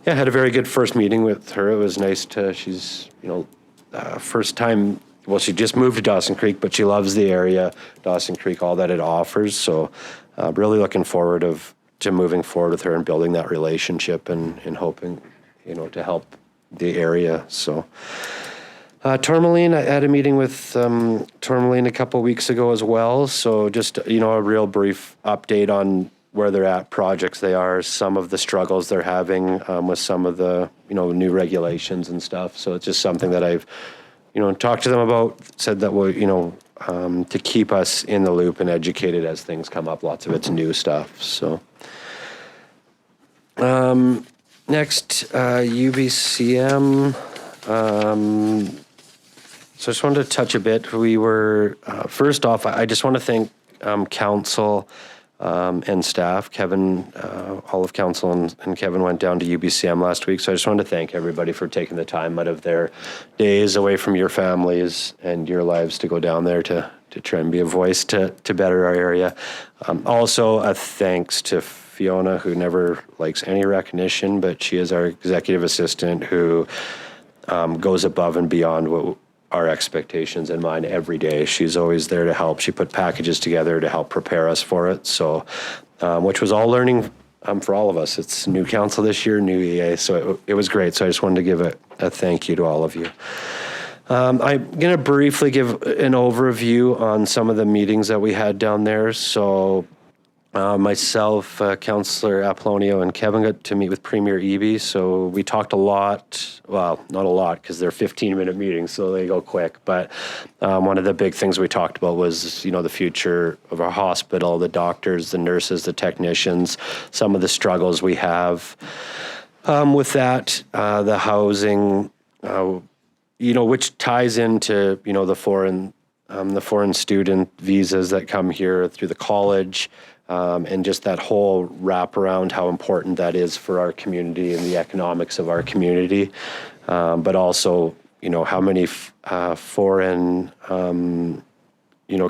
had a very good first meeting with her. It was nice she's first time, well, she just moved to Dawson Creek, but she loves the area, Dawson Creek, all that it offers. So really looking forward to moving forward with her and building that relationship and hoping, to help the area. So Tourmaline, I had a meeting with Tourmaline a couple weeks ago as well. So just, a real brief update on where they're at, projects they are, some of the struggles they're having with some of the, new regulations and stuff. So it's just something that I've, talked to them about, said that we'll, to keep us in the loop and educated as things come up. Lots of it's new stuff. So next, UBCM. So I just wanted to touch a bit. We were, first off, I just want to thank council and staff. Kevin, all of council and Kevin went down to UBCM last week. So I just wanted to thank everybody for taking the time out of their days away from your families and your lives to go down there to try and be a voice to better our area. Also, a thanks to Fiona, who never likes any recognition, but she is our executive assistant who goes above and beyond what our expectations and mine every day. She's always there to help. She put packages together to help prepare us for it. So, which was all learning for all of us. It's new council this year, new EA. So it was great. So I just wanted to give a thank you to all of you. I'm going to briefly give an overview on some of the meetings that we had down there. So myself, Councillor Apollonio, and Kevin got to meet with Premier Eby. So we talked a lot, well, not a lot because they're 15-minute meetings, so they go quick. But one of the big things we talked about was, the future of our hospital, the doctors, the nurses, the technicians, some of the struggles we have with that, the housing, which ties into, the foreign student visas that come here through the college. And just that whole wraparound, how important that is for our community and the economics of our community. But also, how many foreign,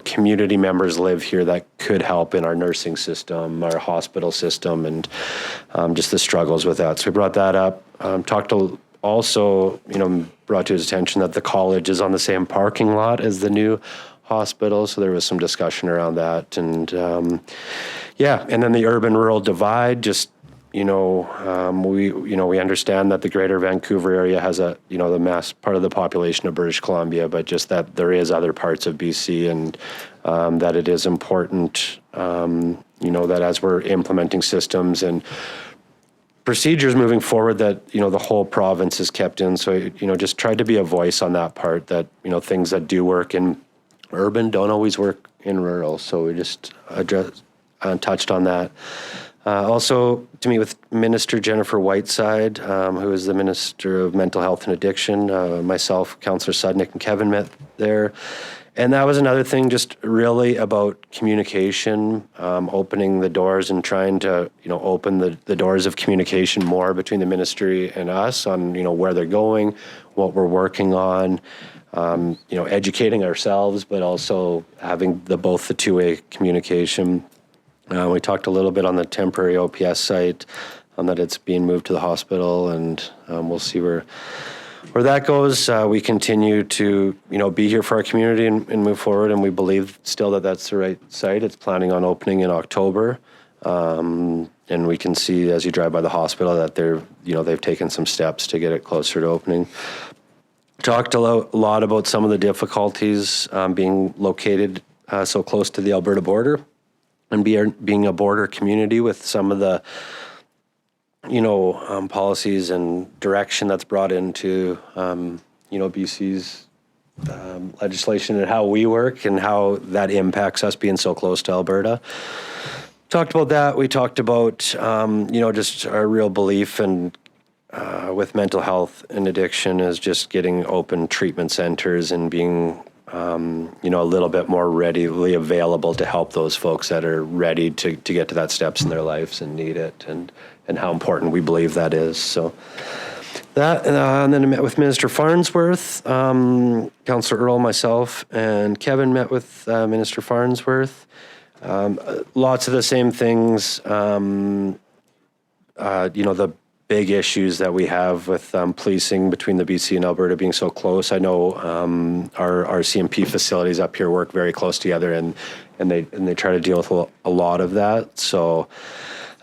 community members live here that could help in our nursing system, our hospital system, and just the struggles with that. So we brought that up. Brought to his attention that the college is on the same parking lot as the new hospital, so there was some discussion around that, and and then the urban-rural divide. Just we understand that the Greater Vancouver area has the mass part of the population of British Columbia, but just that there is other parts of BC, and that it is important, that as we're implementing systems and procedures moving forward, that the whole province is kept in. So just tried to be a voice on that part, that things that do work in urban don't always work in rural. So we just touched on that. Also to meet with Minister Jennifer Whiteside, who is the Minister of Mental Health and Addiction. Myself, Councillor Sudnick, and Kevin met there. And that was another thing, just really about communication, opening the doors and trying to, open the doors of communication more between the ministry and us on, where they're going, what we're working on, educating ourselves, but also having both the two-way communication. We talked a little bit on the temporary OPS site, that it's being moved to the hospital, and we'll see where that goes. We continue to, be here for our community and move forward, and we believe still that that's the right site. It's planning on opening in October, and we can see as you drive by the hospital that they've taken some steps to get it closer to opening. Talked a lot about some of the difficulties being located so close to the Alberta border, and being a border community with some of the policies and direction that's brought into, BC's legislation, and how we work and how that impacts us being so close to Alberta. Talked about that. We talked about, just our real belief and with mental health and addiction is just getting open treatment centers and being, a little bit more readily available to help those folks that are ready to get to that steps in their lives and need it, and how important we believe that is. So that, and then I met with Minister Farnsworth, Councillor Earl, myself, and Kevin met with Minister Farnsworth. Lots of the same things, the big issues that we have with policing between the BC and Alberta being so close. I know our RCMP facilities up here work very close together, and they try to deal with a lot of that. So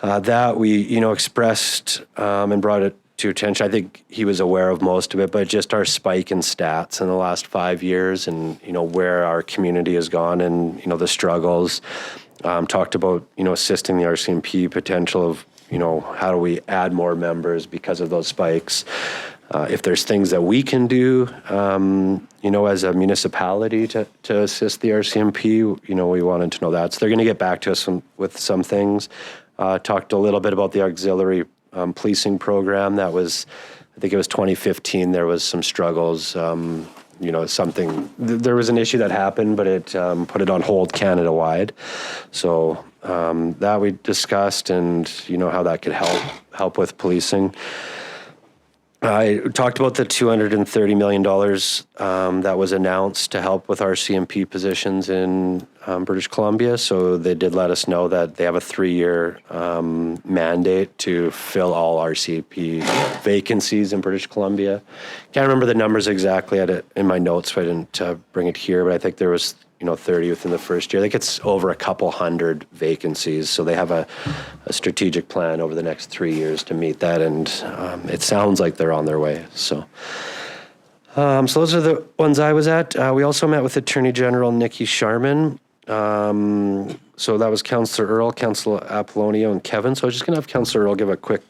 that we expressed and brought it to attention. I think he was aware of most of it, but just our spike in stats in the last 5 years, and where our community has gone, and the struggles. Talked about assisting the RCMP potential of how do we add more members because of those spikes. If there's things that we can do, as a municipality to assist the RCMP, we wanted to know that. So they're going to get back to us with some things. Talked a little bit about the auxiliary policing program. That was, I think it was 2015. There was some struggles. There was an issue that happened, but it put it on hold Canada-wide. So that we discussed, and how that could help with policing. I talked about the $230 million that was announced to help with RCMP positions in British Columbia. So they did let us know that they have a 3-year mandate to fill all RCMP vacancies in British Columbia. Can't remember the numbers exactly. I had it in my notes, so I didn't bring it here, but I think there was 30 within the first year. I think it's over a couple hundred vacancies. So they have a strategic plan over the next 3 years to meet that, and it sounds like they're on their way. So So those are the ones I was at. We also met with Attorney General Nikki Sharman. So that was Councillor Earl, Councillor Apollonio, and Kevin. So I was just going to have Councillor Earl give a quick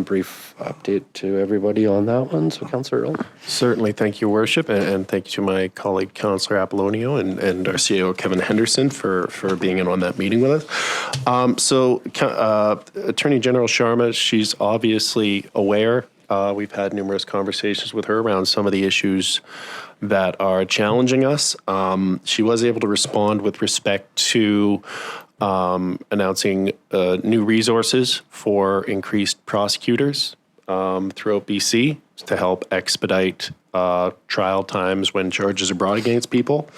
brief update to everybody on that one. So Councillor Earl. Certainly, thank you, Worship, and thank you to my colleague Councillor Apollonio and our CAO Kevin Henderson for being in on that meeting with us. Attorney General Sharma, she's obviously aware. We've had numerous conversations with her around some of the issues that are challenging us. She was able to respond with respect to announcing new resources for increased prosecutors throughout BC to help expedite trial times when charges are brought against people.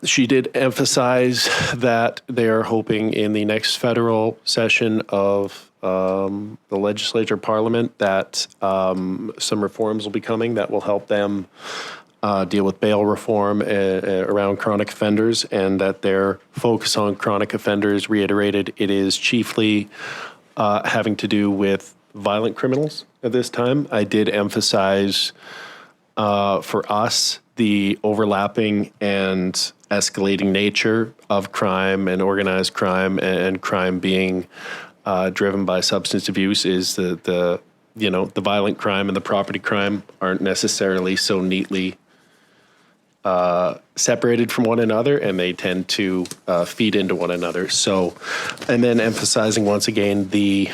She did emphasize that they are hoping in the next federal session of the legislature parliament that some reforms will be coming that will help them deal with bail reform around chronic offenders, and that their focus on chronic offenders, reiterated, it is chiefly having to do with violent criminals at this time. I did emphasize for us the overlapping and escalating nature of crime and organized crime, and crime being driven by substance abuse is the violent crime and the property crime aren't necessarily so neatly separated from one another, and they tend to feed into one another. So, and then emphasizing once again the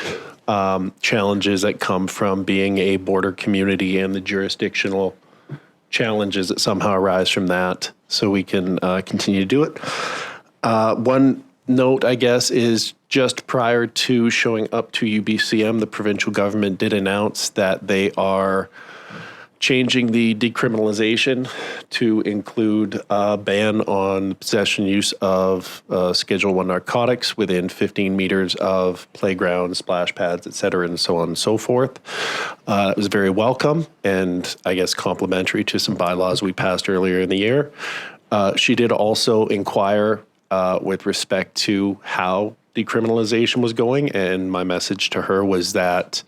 challenges that come from being a border community and the jurisdictional challenges that somehow arise from that, so we can continue to do it. One note, I guess, is just prior to showing up to UBCM, the provincial government did announce that they are changing the decriminalization to include a ban on possession use of Schedule I narcotics within 15 meters of playgrounds, splash pads, et cetera, and so on and so forth. It was very welcome and I guess complementary to some bylaws we passed earlier in the year. She did also inquire with respect to how decriminalization was going, and my message to her was that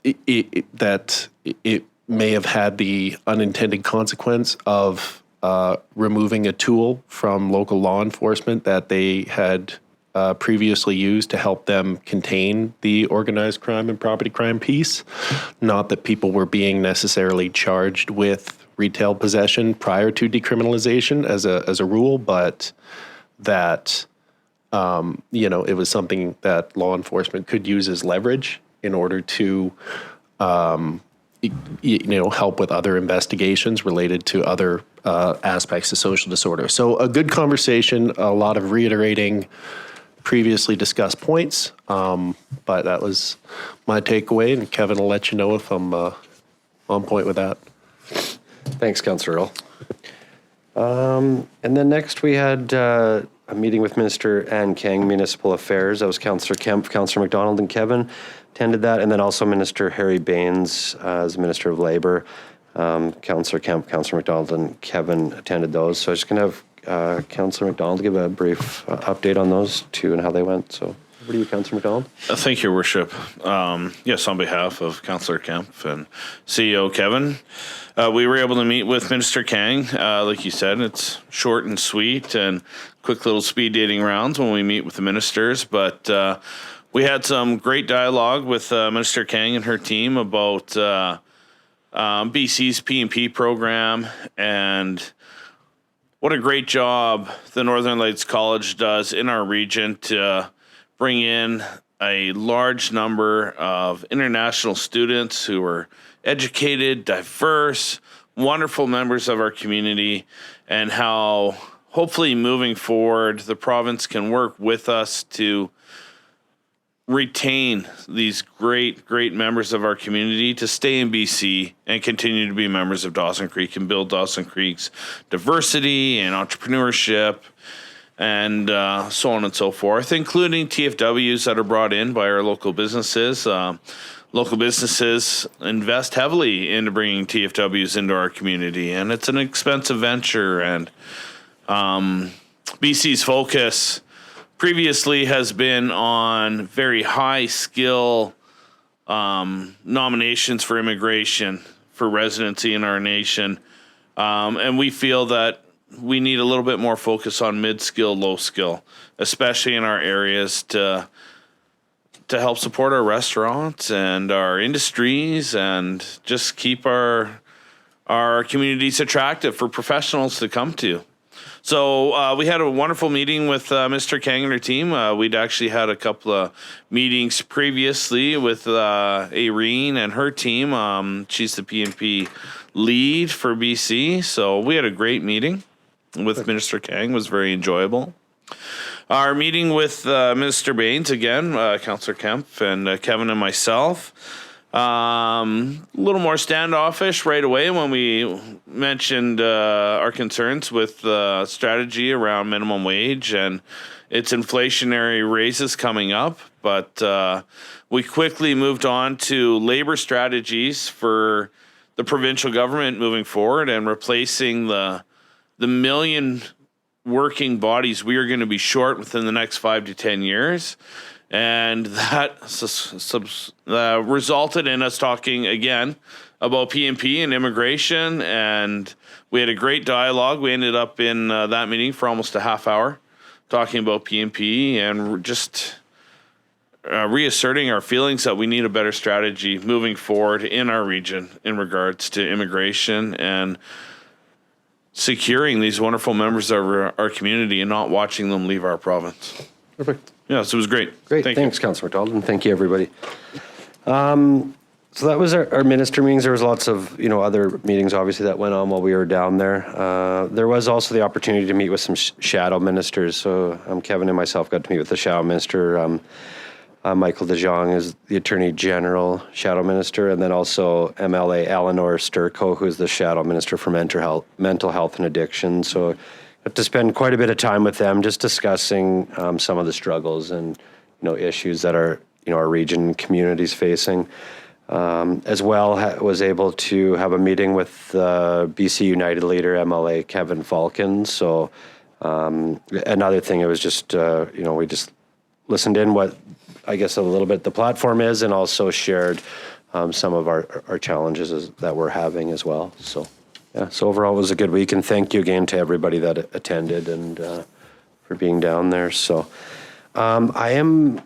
it may have had the unintended consequence of removing a tool from local law enforcement that they had previously used to help them contain the organized crime and property crime piece. Not that people were being necessarily charged with retail possession prior to decriminalization as a rule, but that it was something that law enforcement could use as leverage in order to help with other investigations related to other aspects of social disorder. So a good conversation, a lot of reiterating previously discussed points, but that was my takeaway, and Kevin will let you know if I'm on point with that. Thanks, Councillor Earl. And then next we had a meeting with Minister Ann Kang, Municipal Affairs. That was Councillor Kemp, Councillor McDonald, and Kevin attended that. And then also Minister Harry Baines as Minister of Labour. Councillor Kemp, Councillor McDonald, and Kevin attended those. So I'm just going to have Councillor McDonald give a brief update on those two and how they went. So over to you, Councillor McDonald. Thank you, Worship. Yes, on behalf of Councillor Kemp and CEO Kevin, we were able to meet with Minister Kang. Like you said, it's short and sweet and quick little speed dating rounds when we meet with the ministers. But we had some great dialogue with Minister Kang and her team about BC's P&P program and what a great job the Northern Lights College does in our region to bring in a large number of international students who are educated, diverse, wonderful members of our community, and how hopefully moving forward the province can work with us to retain these great members of our community to stay in BC and continue to be members of Dawson Creek and build Dawson Creek's diversity and entrepreneurship and so on and so forth, including TFWs that are brought in by our local businesses. Local businesses invest heavily into bringing TFWs into our community, and it's an expensive venture. And BC's focus previously has been on very high skill nominations for immigration, for residency in our nation. And we feel that we need a little bit more focus on mid-skill, low-skill, especially in our areas to help support our restaurants and our industries and just keep our communities attractive for professionals to come to. So we had a wonderful meeting with Mr. Kang and her team. We'd actually had a couple of meetings previously with Irene and her team. She's the PNP lead for BC. So we had a great meeting with Minister Kang. It was very enjoyable. Our meeting with Mr. Baines, again, Councillor Kemp and Kevin and myself, a little more standoffish right away when we mentioned our concerns with strategy around minimum wage and its inflationary raises coming up. But we quickly moved on to labor strategies for the provincial government moving forward and replacing the million working bodies we are going to be short within the next 5 to 10 years. And that resulted in us talking again about PNP and immigration, and we had a great dialogue. We ended up in that meeting for almost a half hour talking about PNP and just reasserting our feelings that we need a better strategy moving forward in our region in regards to immigration and securing these wonderful members of our community and not watching them leave our province. Perfect. Yeah, so it was great. Great. Thanks, Councillor McDonald, and thank you, everybody. So that was our minister meetings. There was lots of other meetings, obviously, that went on while we were down there. There was also the opportunity to meet with some shadow ministers. So Kevin and myself got to meet with the shadow minister. Michael De Jong is the Attorney General shadow minister, and then also MLA Eleanor Sturko, who's the shadow minister for mental health and addiction. So I got to spend quite a bit of time with them just discussing some of the struggles and issues that our region communities facing. As well, was able to have a meeting with BC United leader MLA Kevin Falcon. So another thing, it was just we just listened in what I guess a little bit the platform is, and also shared some of our challenges that we're having as well. So yeah, so overall it was a good week, and thank you again to everybody that attended and for being down there. So I am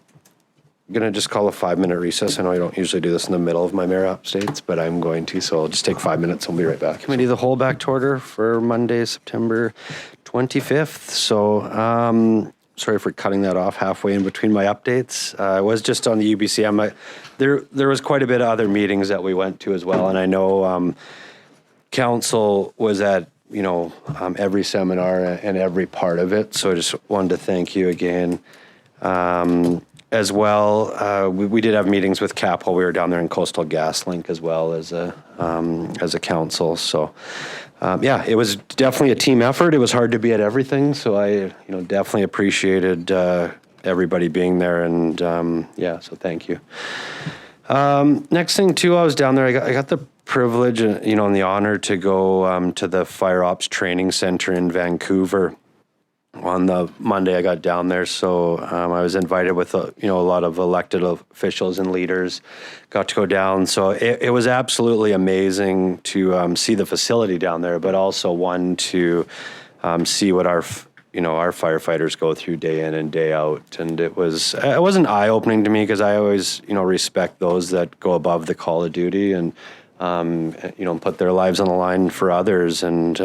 going to just call a 5-minute recess. I know I don't usually do this in the middle of my mayor updates, but I'm going to, so I'll just take 5 minutes and we'll be right back. Committee of the whole back to order for Monday, September 25th. So sorry for cutting that off halfway in between my updates. I was just on the UBCM. There was quite a bit of other meetings that we went to as well, and I know council was at every seminar and every part of it, so I just wanted to thank you again. As well, we did have meetings with CAP while we were down there in Coastal GasLink as well as a council. So yeah, it was definitely a team effort. It was hard to be at everything, so I definitely appreciated everybody being there, and yeah, so thank you. Next thing too, I was down there. I got the privilege and the honor to go to the Fire Ops Training Center in Vancouver. On the Monday I got down there, so I was invited with a lot of elected officials and leaders. Got to go down, so it was absolutely amazing to see the facility down there, but also to see what our firefighters go through day in and day out. And it wasn't eye opening to me, because I always respect those that go above the call of duty and put their lives on the line for others. And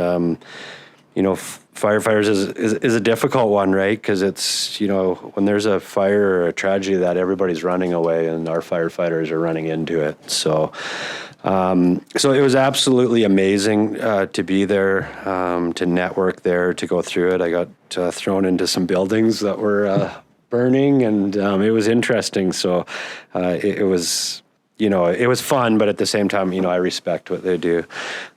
firefighters is a difficult one, right? Because it's, when there's a fire or a tragedy, that everybody's running away and our firefighters are running into it. So so it was absolutely amazing to be there, to network there, to go through it. I got thrown into some buildings that were burning, and it was interesting. So it was... it was fun, but at the same time, I respect what they do.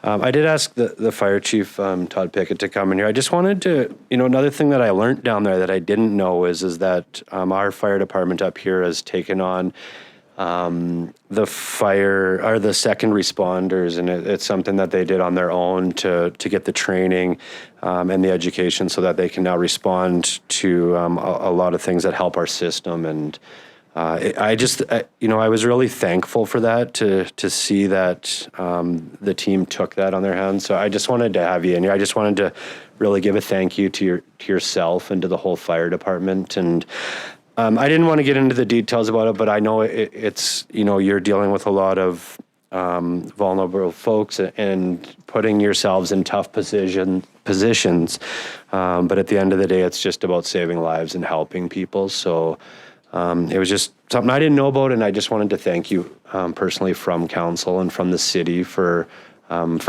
I did ask the fire chief, Todd Pickett, to come in here. I just wanted to, another thing that I learned down there that I didn't know is that our fire department up here has taken on the second responders, and it's something that they did on their own to get the training and the education so that they can now respond to a lot of things that help our system. And I was really thankful for that, to see that the team took that on their hands. So I just wanted to have you in here. I just wanted to really give a thank you to yourself and to the whole fire department. And I didn't want to get into the details about it, but I know it's you're dealing with a lot of vulnerable folks and putting yourselves in tough positions. But at the end of the day, it's just about saving lives and helping people. So it was just something I didn't know about, and I just wanted to thank you personally from council and from the city for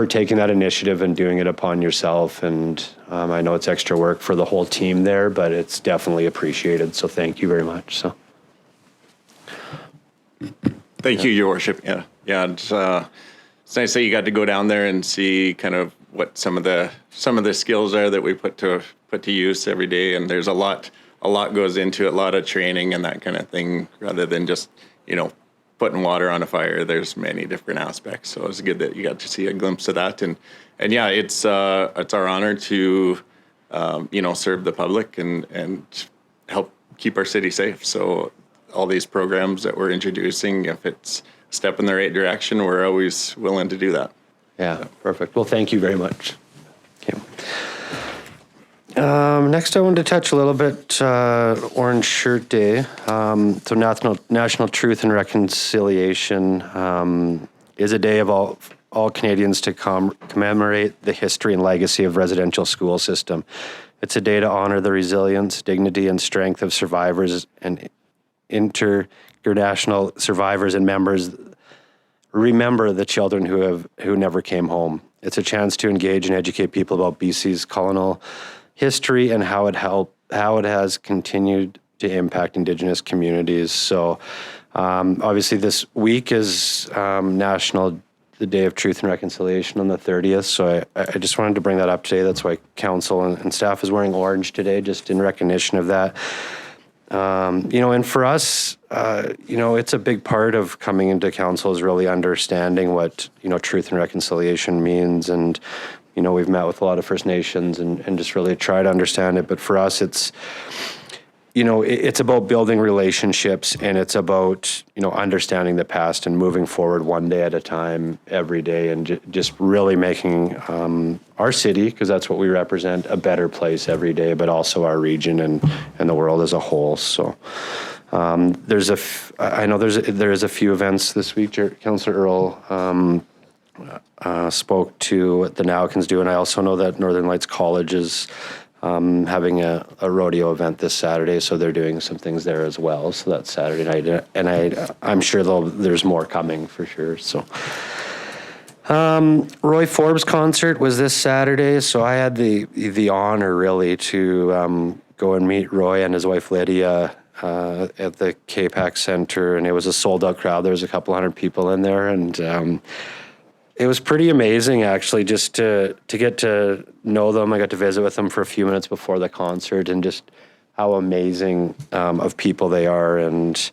taking that initiative and doing it upon yourself. And I know it's extra work for the whole team there, but it's definitely appreciated. So thank you very much. So. Thank you, Your Worship. Yeah. It's nice that you got to go down there and see kind of what some of the skills are that we put to use every day. And there's a lot goes into it, a lot of training and that kind of thing, rather than just putting water on a fire. There's many different aspects. So it's good that you got to see a glimpse of that. And yeah, it's our honor to serve the public and help keep our city safe. So all these programs that we're introducing, if it's a step in the right direction, we're always willing to do that. Yeah, perfect. Well, thank you very much. Okay. Next, I wanted to touch a little bit Orange Shirt Day. So National Truth and Reconciliation is a day of all Canadians to commemorate the history and legacy of residential school system. It's a day to honor the resilience, dignity, and strength of survivors and international survivors and members. Remember the children who never came home. It's a chance to engage and educate people about BC's colonial history and how it has continued to impact Indigenous communities. So obviously this week is the Day of Truth and Reconciliation on the 30th. So I just wanted to bring that up today. That's why council and staff is wearing orange today, just in recognition of that. And for us, it's a big part of coming into council is really understanding what, truth and reconciliation means. And, we've met with a lot of First Nations and just really try to understand it. But for us, it's about building relationships, and it's about, understanding the past and moving forward one day at a time, every day, and just really making our city, because that's what we represent, a better place every day, but also our region and the world as a whole. So there is a few events this week. Councillor Earl spoke to what the Nowakins do, and I also know that Northern Lights College is having a rodeo event this Saturday, so they're doing some things there as well. So that's Saturday night, and I'm sure there's more coming for sure. So Roy Forbes concert was this Saturday, so I had the honor really to go and meet Roy and his wife Lydia at the KPAC Center, and it was a sold out crowd. There was a couple hundred people in there, and it was pretty amazing, actually, just to get to know them. I got to visit with them for a few minutes before the concert, and just how amazing of people they are. And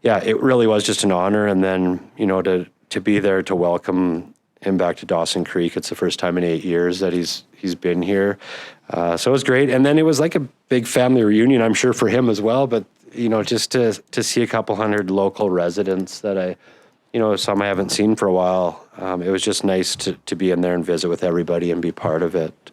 yeah, it really was just an honor. And then, to be there to welcome him back to Dawson Creek. It's the first time in 8 years that he's been here. So it was great. And then it was like a big family reunion, I'm sure for him as well. But, just to see a couple hundred local residents that some I haven't seen for a while. It was just nice to be in there and visit with everybody and be part of it.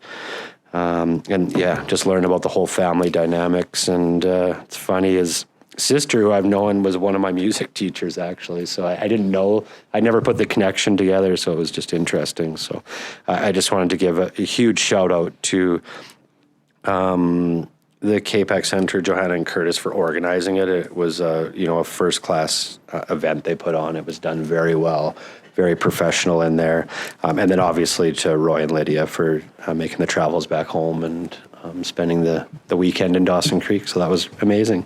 And yeah, just learn about the whole family dynamics. And it's funny, his sister, who I've known, was one of my music teachers, actually. So I didn't know, I never put the connection together. So it was just interesting. So I just wanted to give a huge shout out to the KPAC Center, Johanna and Curtis, for organizing it. It was a first-class event they put on. It was done very well, very professional in there. And then obviously to Roy and Lydia for making the travels back home and spending the weekend in Dawson Creek. So that was amazing.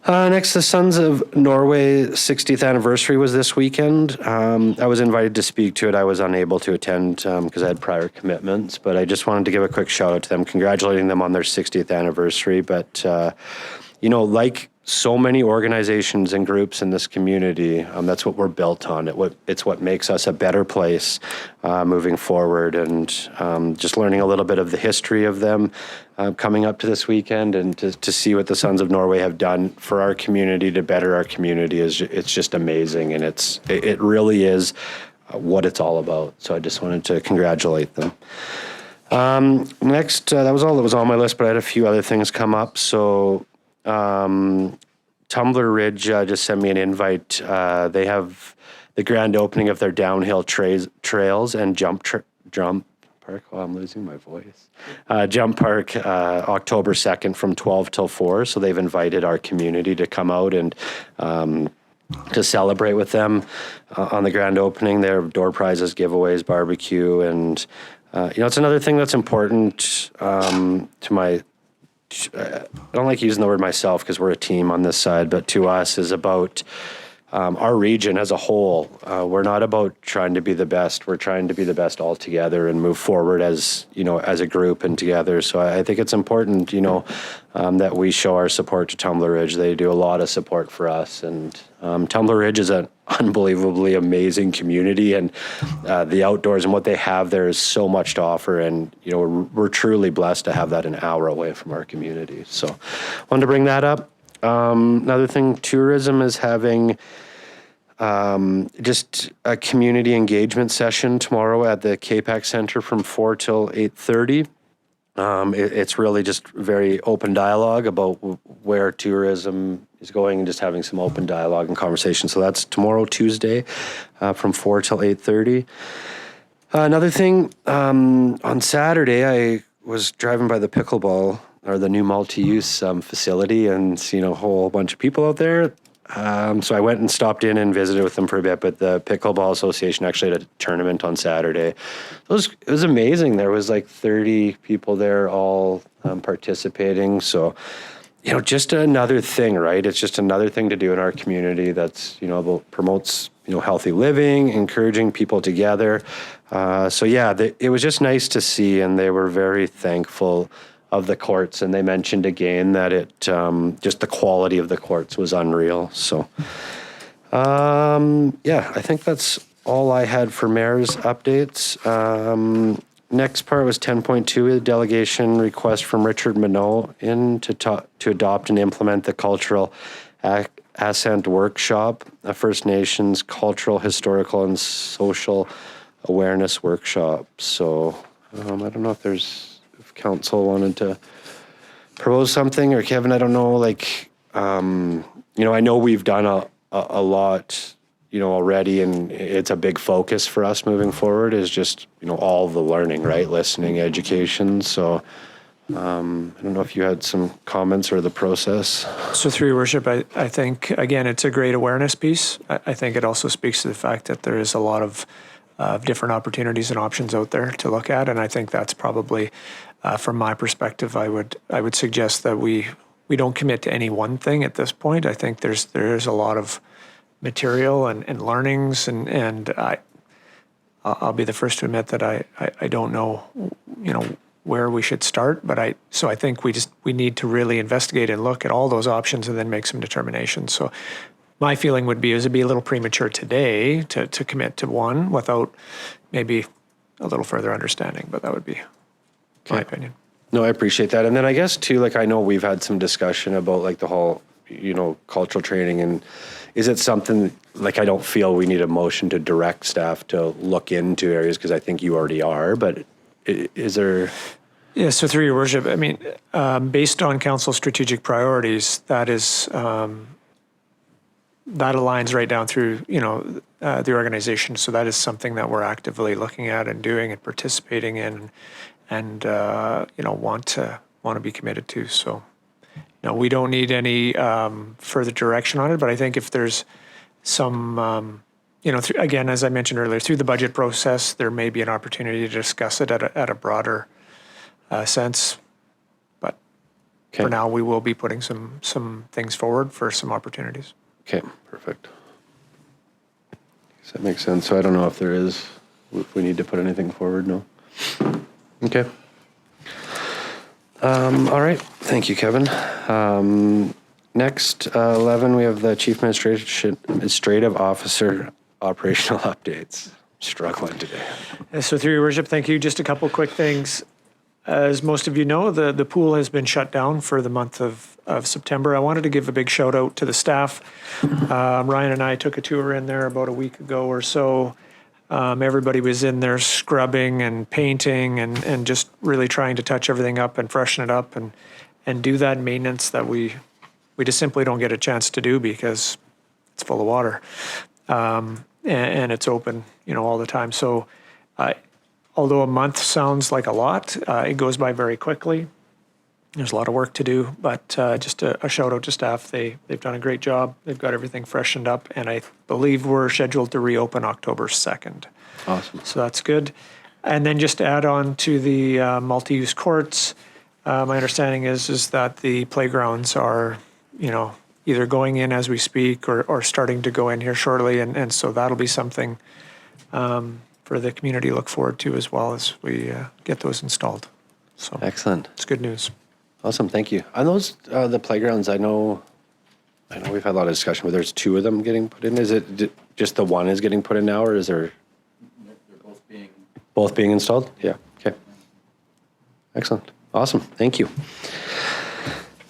Next, the Sons of Norway 60th anniversary was this weekend. I was invited to speak to it. I was unable to attend because I had prior commitments, but I just wanted to give a quick shout out to them, congratulating them on their 60th anniversary. But like so many organizations and groups in this community, that's what we're built on. It's what makes us a better place moving forward. And just learning a little bit of the history of them coming up to this weekend, and to see what the Sons of Norway have done for our community to better our community it's just amazing. And it really is what it's all about. So I just wanted to congratulate them. Next, that was all that was on my list, but I had a few other things come up. So Tumbler Ridge just sent me an invite. They have the grand opening of their downhill trails and jump park. Oh, I'm losing my voice. Jump park, October 2nd from 12 till 4. So they've invited our community to come out and to celebrate with them on the grand opening. Their door prizes, giveaways, barbecue, and it's another thing that's important to my. I don't like using the word myself because we're a team on this side, but to us is about our region as a whole. We're not about trying to be the best. We're trying to be the best all together and move forward as a group and together. So I think it's important, that we show our support to Tumbler Ridge. They do a lot of support for us, and Tumbler Ridge is an unbelievably amazing community, and the outdoors and what they have there is so much to offer. And we're truly blessed to have that an hour away from our community. So wanted to bring that up. Another thing, tourism is having just a community engagement session tomorrow at the KPAC Center from 4 till 8:30. It's really just very open dialogue about where tourism is going, and just having some open dialogue and conversation. So that's tomorrow, Tuesday, from 4 till 8:30. Another thing, on Saturday, I was driving by the pickleball, or the new multi-use facility, and seen a whole bunch of people out there. So I went and stopped in and visited with them for a bit, but the Pickleball Association actually had a tournament on Saturday. It was amazing. There was like 30 people there all participating. So, just another thing, right? It's just another thing to do in our community that's, about promotes, healthy living, encouraging people together. So yeah, it was just nice to see, and they were very thankful of the courts, and they mentioned again that it just the quality of the courts was unreal. So I think that's all I had for mayor's updates. Next part was 10.2, a delegation request from Richard Minot to adopt and implement the cultural assent workshop, a First Nations cultural, historical, and social awareness workshop. So I don't know if council wanted to propose something, or Kevin, I don't know, I know we've done a lot, already, and it's a big focus for us moving forward is just, all the learning, right? Listening, education. So I don't know if you had some comments or the process. So through your worship, I think, again, it's a great awareness piece. I think it also speaks to the fact that there is a lot of different opportunities and options out there to look at. And I think that's probably, from my perspective, I would suggest that we don't commit to any one thing at this point. I think there's a lot of material and learnings, and I'll be the first to admit that I don't know, where we should start. But so I think we need to really investigate and look at all those options and then make some determinations. So my feeling would be it'd be a little premature today to commit to one without maybe a little further understanding, but that would be my opinion. No, I appreciate that. And then I guess too, I know we've had some discussion about the whole, cultural training, and is it something I don't feel we need a motion to direct staff to look into areas, because I think you already are, but is there? Yeah, so through your worship, I mean, based on council strategic priorities, that is, that aligns right down through, the organization. So that is something that we're actively looking at and doing and participating in, and want to be committed to. So, we don't need any further direction on it. But I think if there's some, again, as I mentioned earlier, through the budget process, there may be an opportunity to discuss it at a broader sense. But for now, we will be putting some things forward for some opportunities. Okay, perfect. Does that make sense? So I don't know if we need to put anything forward, no? Okay. All right, thank you, Kevin. Next, 11, we have the Chief Administrative Officer Operational Updates. Struggling today. So through your worship, thank you. Just a couple quick things. As most of you know, the pool has been shut down for the month of September. I wanted to give a big shout out to the staff. Ryan and I took a tour in there about a week ago or so. Everybody was in there scrubbing and painting and just really trying to touch everything up and freshen it up and do that maintenance that we just simply don't get a chance to do because it's full of water. And it's open, all the time. So although a month sounds like a lot, it goes by very quickly. There's a lot of work to do, but just a shout out to staff. They've done a great job. They've got everything freshened up, and I believe we're scheduled to reopen October 2nd. Awesome. So that's good. And then just to add on to the multi-use courts, my understanding is that the playgrounds are, either going in as we speak or starting to go in here shortly. And so that'll be something for the community to look forward to as well as we get those installed. So excellent. It's good news. Awesome. Thank you. On those, the playgrounds, I know we've had a lot of discussion, but there's 2 of them getting put in. Is it just the one is getting put in now, or is there? They're both being installed? Yeah. Okay. Excellent. Awesome. Thank you.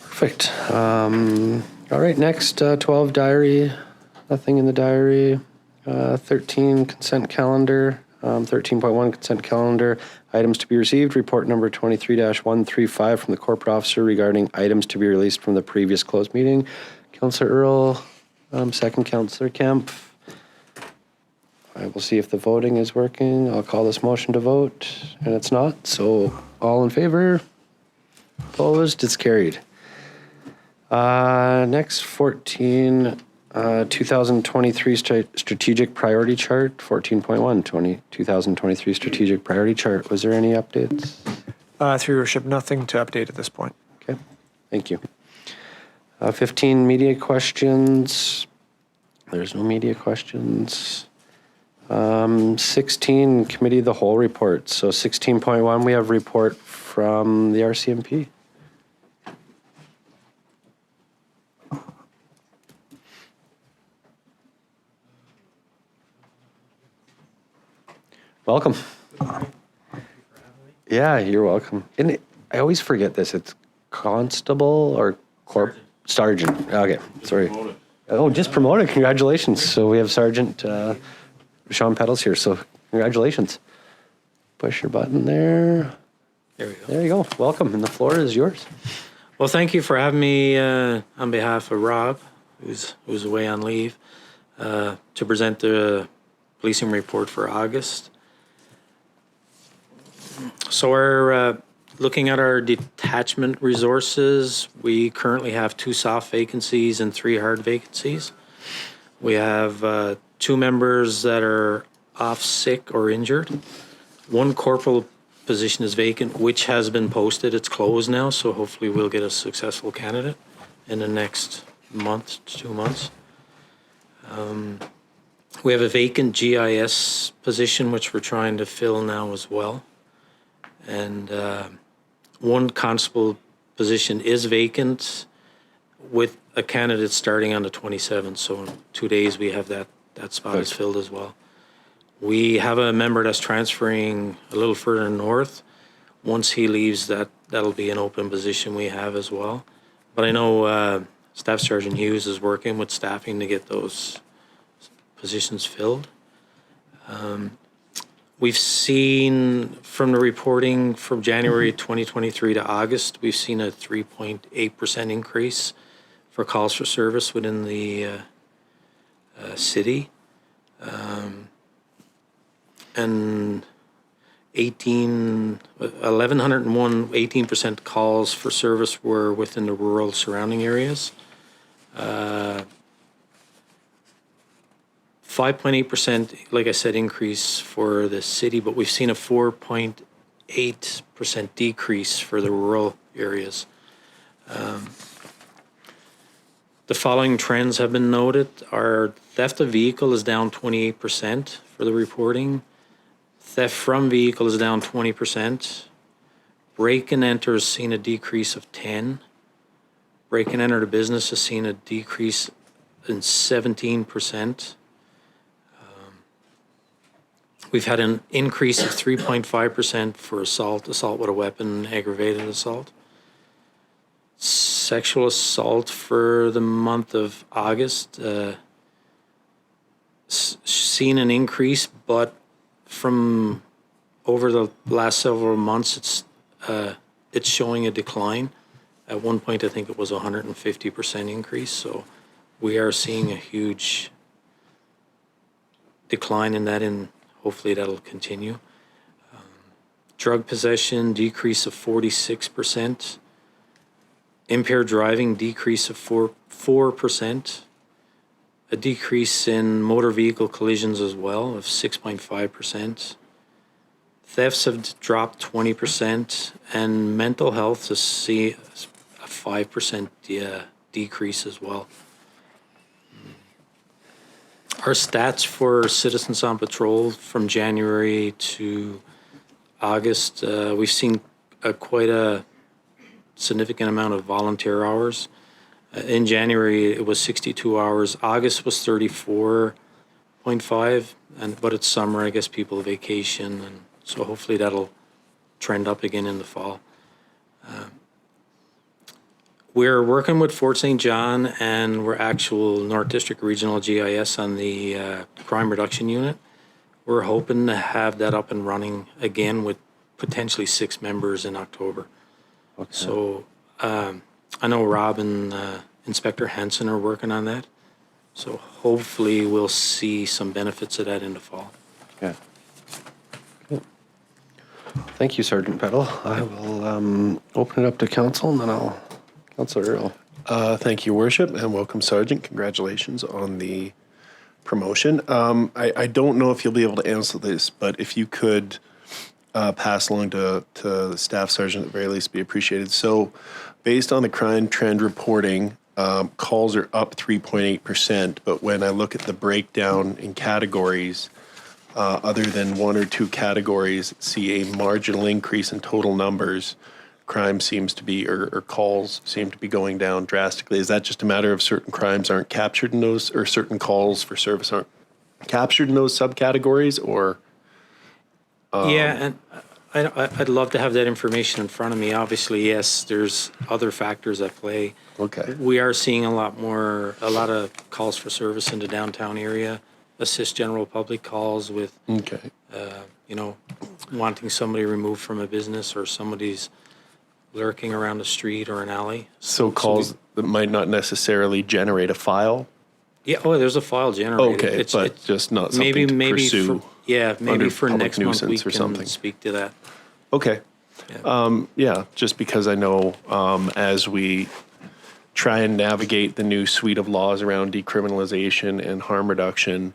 Perfect. All right, next, 12 diary, nothing in the diary. 13 consent calendar, 13.1 consent calendar, items to be received, report number 23-135 from the corporate officer regarding items to be released from the previous closed meeting. Councillor Earl, second Councillor Kemp. I will see if the voting is working. I'll call this motion to vote, and it's not. So all in favor? Opposed? It's carried. Next, 14, 2023 strategic priority chart, 14.1, 2023 strategic priority chart. Was there any updates? Through your worship, nothing to update at this point. Okay, thank you. 15, media questions. There's no media questions. 16, committee of the whole report. So 16.1, we have report from the RCMP. Welcome. Yeah, you're welcome. And I always forget this. It's constable or sergeant. Okay, sorry. Oh, just promoted. Congratulations. So we have Sergeant Sean Pettles here. So congratulations. Push your button there. There we go. There you go. Welcome. And the floor is yours. Well, thank you for having me on behalf of Rob, who's away on leave, to present the policing report for August. So we're looking at our detachment resources. We currently have 2 soft vacancies and 3 hard vacancies. We have 2 members that are off sick or injured. 1 corporal position is vacant, which has been posted. It's closed now, so hopefully we'll get a successful candidate in the next month, 2 months. We have a vacant GIS position, which we're trying to fill now as well. And 1 constable position is vacant with a candidate starting on the 27th. So in 2 days, we have that spot is filled as well. We have a member that's transferring a little further north. Once he leaves, that'll be an open position we have as well. But I know Staff Sergeant Hughes is working with staffing to get those positions filled. We've seen from the reporting from January 2023 to August, we've seen a 3.8% increase for calls for service within the city. And 1,101, 18% calls for service were within the rural surrounding areas. 5.8%, like I said, increase for the city, but we've seen a 4.8% decrease for the rural areas. The following trends have been noted. Our theft of vehicle is down 28% for the reporting. Theft from vehicle is down 20%. Break and enter has seen a decrease of 10. break and enter the business has seen a decrease in 17%. We've had an increase of 3.5% for assault with a weapon, aggravated assault. Sexual assault for the month of August, seen an increase, but from over the last several months, it's showing a decline. At one point, I think it was 150% increase. So we are seeing a huge decline in that, and hopefully that'll continue. Drug possession, decrease of 46%. Impaired driving, decrease of 4%. A decrease in motor vehicle collisions as well of 6.5%. Thefts have dropped 20%, and mental health to see a 5% decrease as well. Our stats for citizens on patrol from January to August, we've seen quite a significant amount of volunteer hours. In January, it was 62 hours. August was 34.5, but it's summer. I guess people vacation, and so hopefully that'll trend up again in the fall. We're working with Fort St. John, and we're actual North District Regional GIS on the crime reduction unit. We're hoping to have that up and running again with potentially 6 members in October. Okay. So I know Rob and Inspector Hansen are working on that. So hopefully we'll see some benefits of that in the fall. Yeah. Cool. Thank you, Sergeant Peddle. I will open it up to council, and then Councillor Earl. Thank you, Worship, and welcome, Sergeant. Congratulations on the promotion. I don't know if you'll be able to answer this, but if you could pass along to the Staff Sergeant at the very least, be appreciated. So based on the crime trend reporting, calls are up 3.8%, but when I look at the breakdown in categories, other than 1 or 2 categories, see a marginal increase in total numbers. Crime seems to be, or calls seem to be going down drastically. Is that just a matter of certain crimes aren't captured in those, or certain calls for service aren't captured in those subcategories, or? Yeah, and I'd love to have that information in front of me. Obviously, yes, there's other factors at play. Okay. We are seeing a lot of calls for service in the downtown area, assist general public calls with, wanting somebody removed from a business, or somebody's lurking around the street or an alley. So calls that might not necessarily generate a file? Yeah, there's a file generated. Okay, but just not something to pursue. Maybe for next month we can something. speak to that. Okay. Yeah, just because I know as we try and navigate the new suite of laws around decriminalization and harm reduction,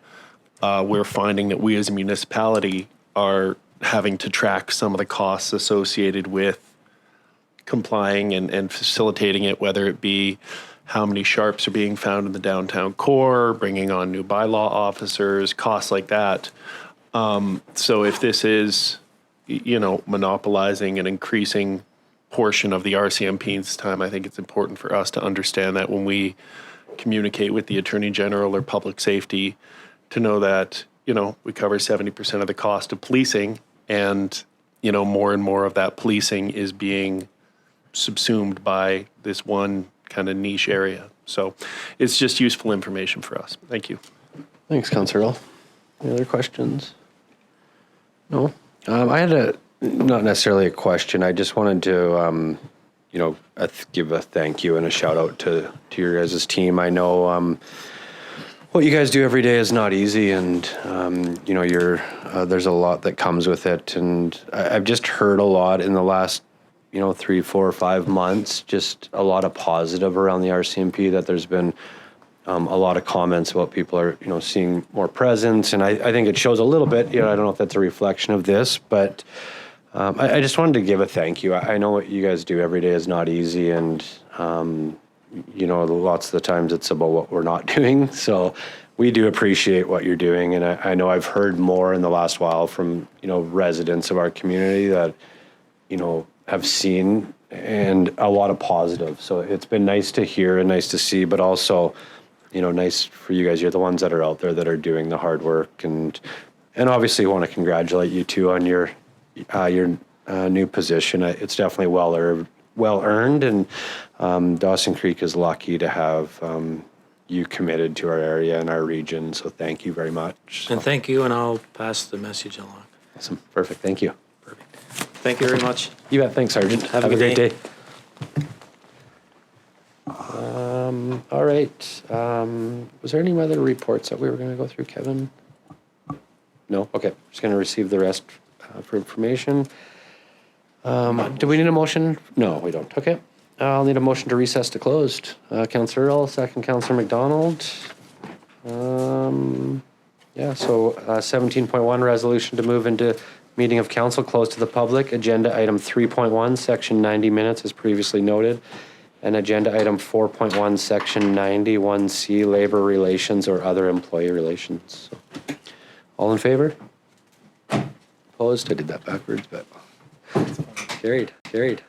we're finding that we as a municipality are having to track some of the costs associated with complying and facilitating it, whether it be how many sharps are being found in the downtown core, bringing on new bylaw officers, costs like that. So if this is, monopolizing an increasing portion of the RCMP's time, I think it's important for us to understand that when we communicate with the Attorney General or Public Safety, to know that, we cover 70% of the cost of policing, and, more and more of that policing is being subsumed by this one kind of niche area. So it's just useful information for us. Thank you. Thanks, Councillor Earl. Any other questions? No? I had not necessarily a question. I just wanted to, give a thank you and a shout out to your guys' team. I know what you guys do every day is not easy, and, there's a lot that comes with it. And I've just heard a lot in the last 3, 4, 5 months, just a lot of positive around the RCMP, that there's been a lot of comments about people are, seeing more presence. And I think it shows a little bit, I don't know if that's a reflection of this, but I just wanted to give a thank you. I know what you guys do every day is not easy, and, lots of the times it's about what we're not doing. So we do appreciate what you're doing. And I know I've heard more in the last while from, residents of our community that, have seen and a lot of positive. So it's been nice to hear and nice to see, but also, you know, nice for you guys. You're the ones that are out there that are doing the hard work, and obviously want to congratulate you too on your new position. It's definitely well earned, and Dawson Creek is lucky to have you committed to our area and our region. So thank you very much. And thank you, and I'll pass the message along. Awesome. Perfect. Thank you. Thank you very much. You bet. Thanks, Sergeant. Have a good great day. day. All right. Was there any other reports that we were going to go through, Kevin? No? Okay. Just going to receive the rest for information. Do we need a motion? No, we don't. Okay. I'll need a motion to recess to closed. Councillor Earl, second Councillor McDonald. Yeah, so 17.1 resolution to move into meeting of council closed to the public. Agenda item 3.1, section 90 minutes as previously noted. And agenda item 4.1, section 91C, labor relations or other employee relations. So, all in favor? Opposed? I did that backwards, but carried.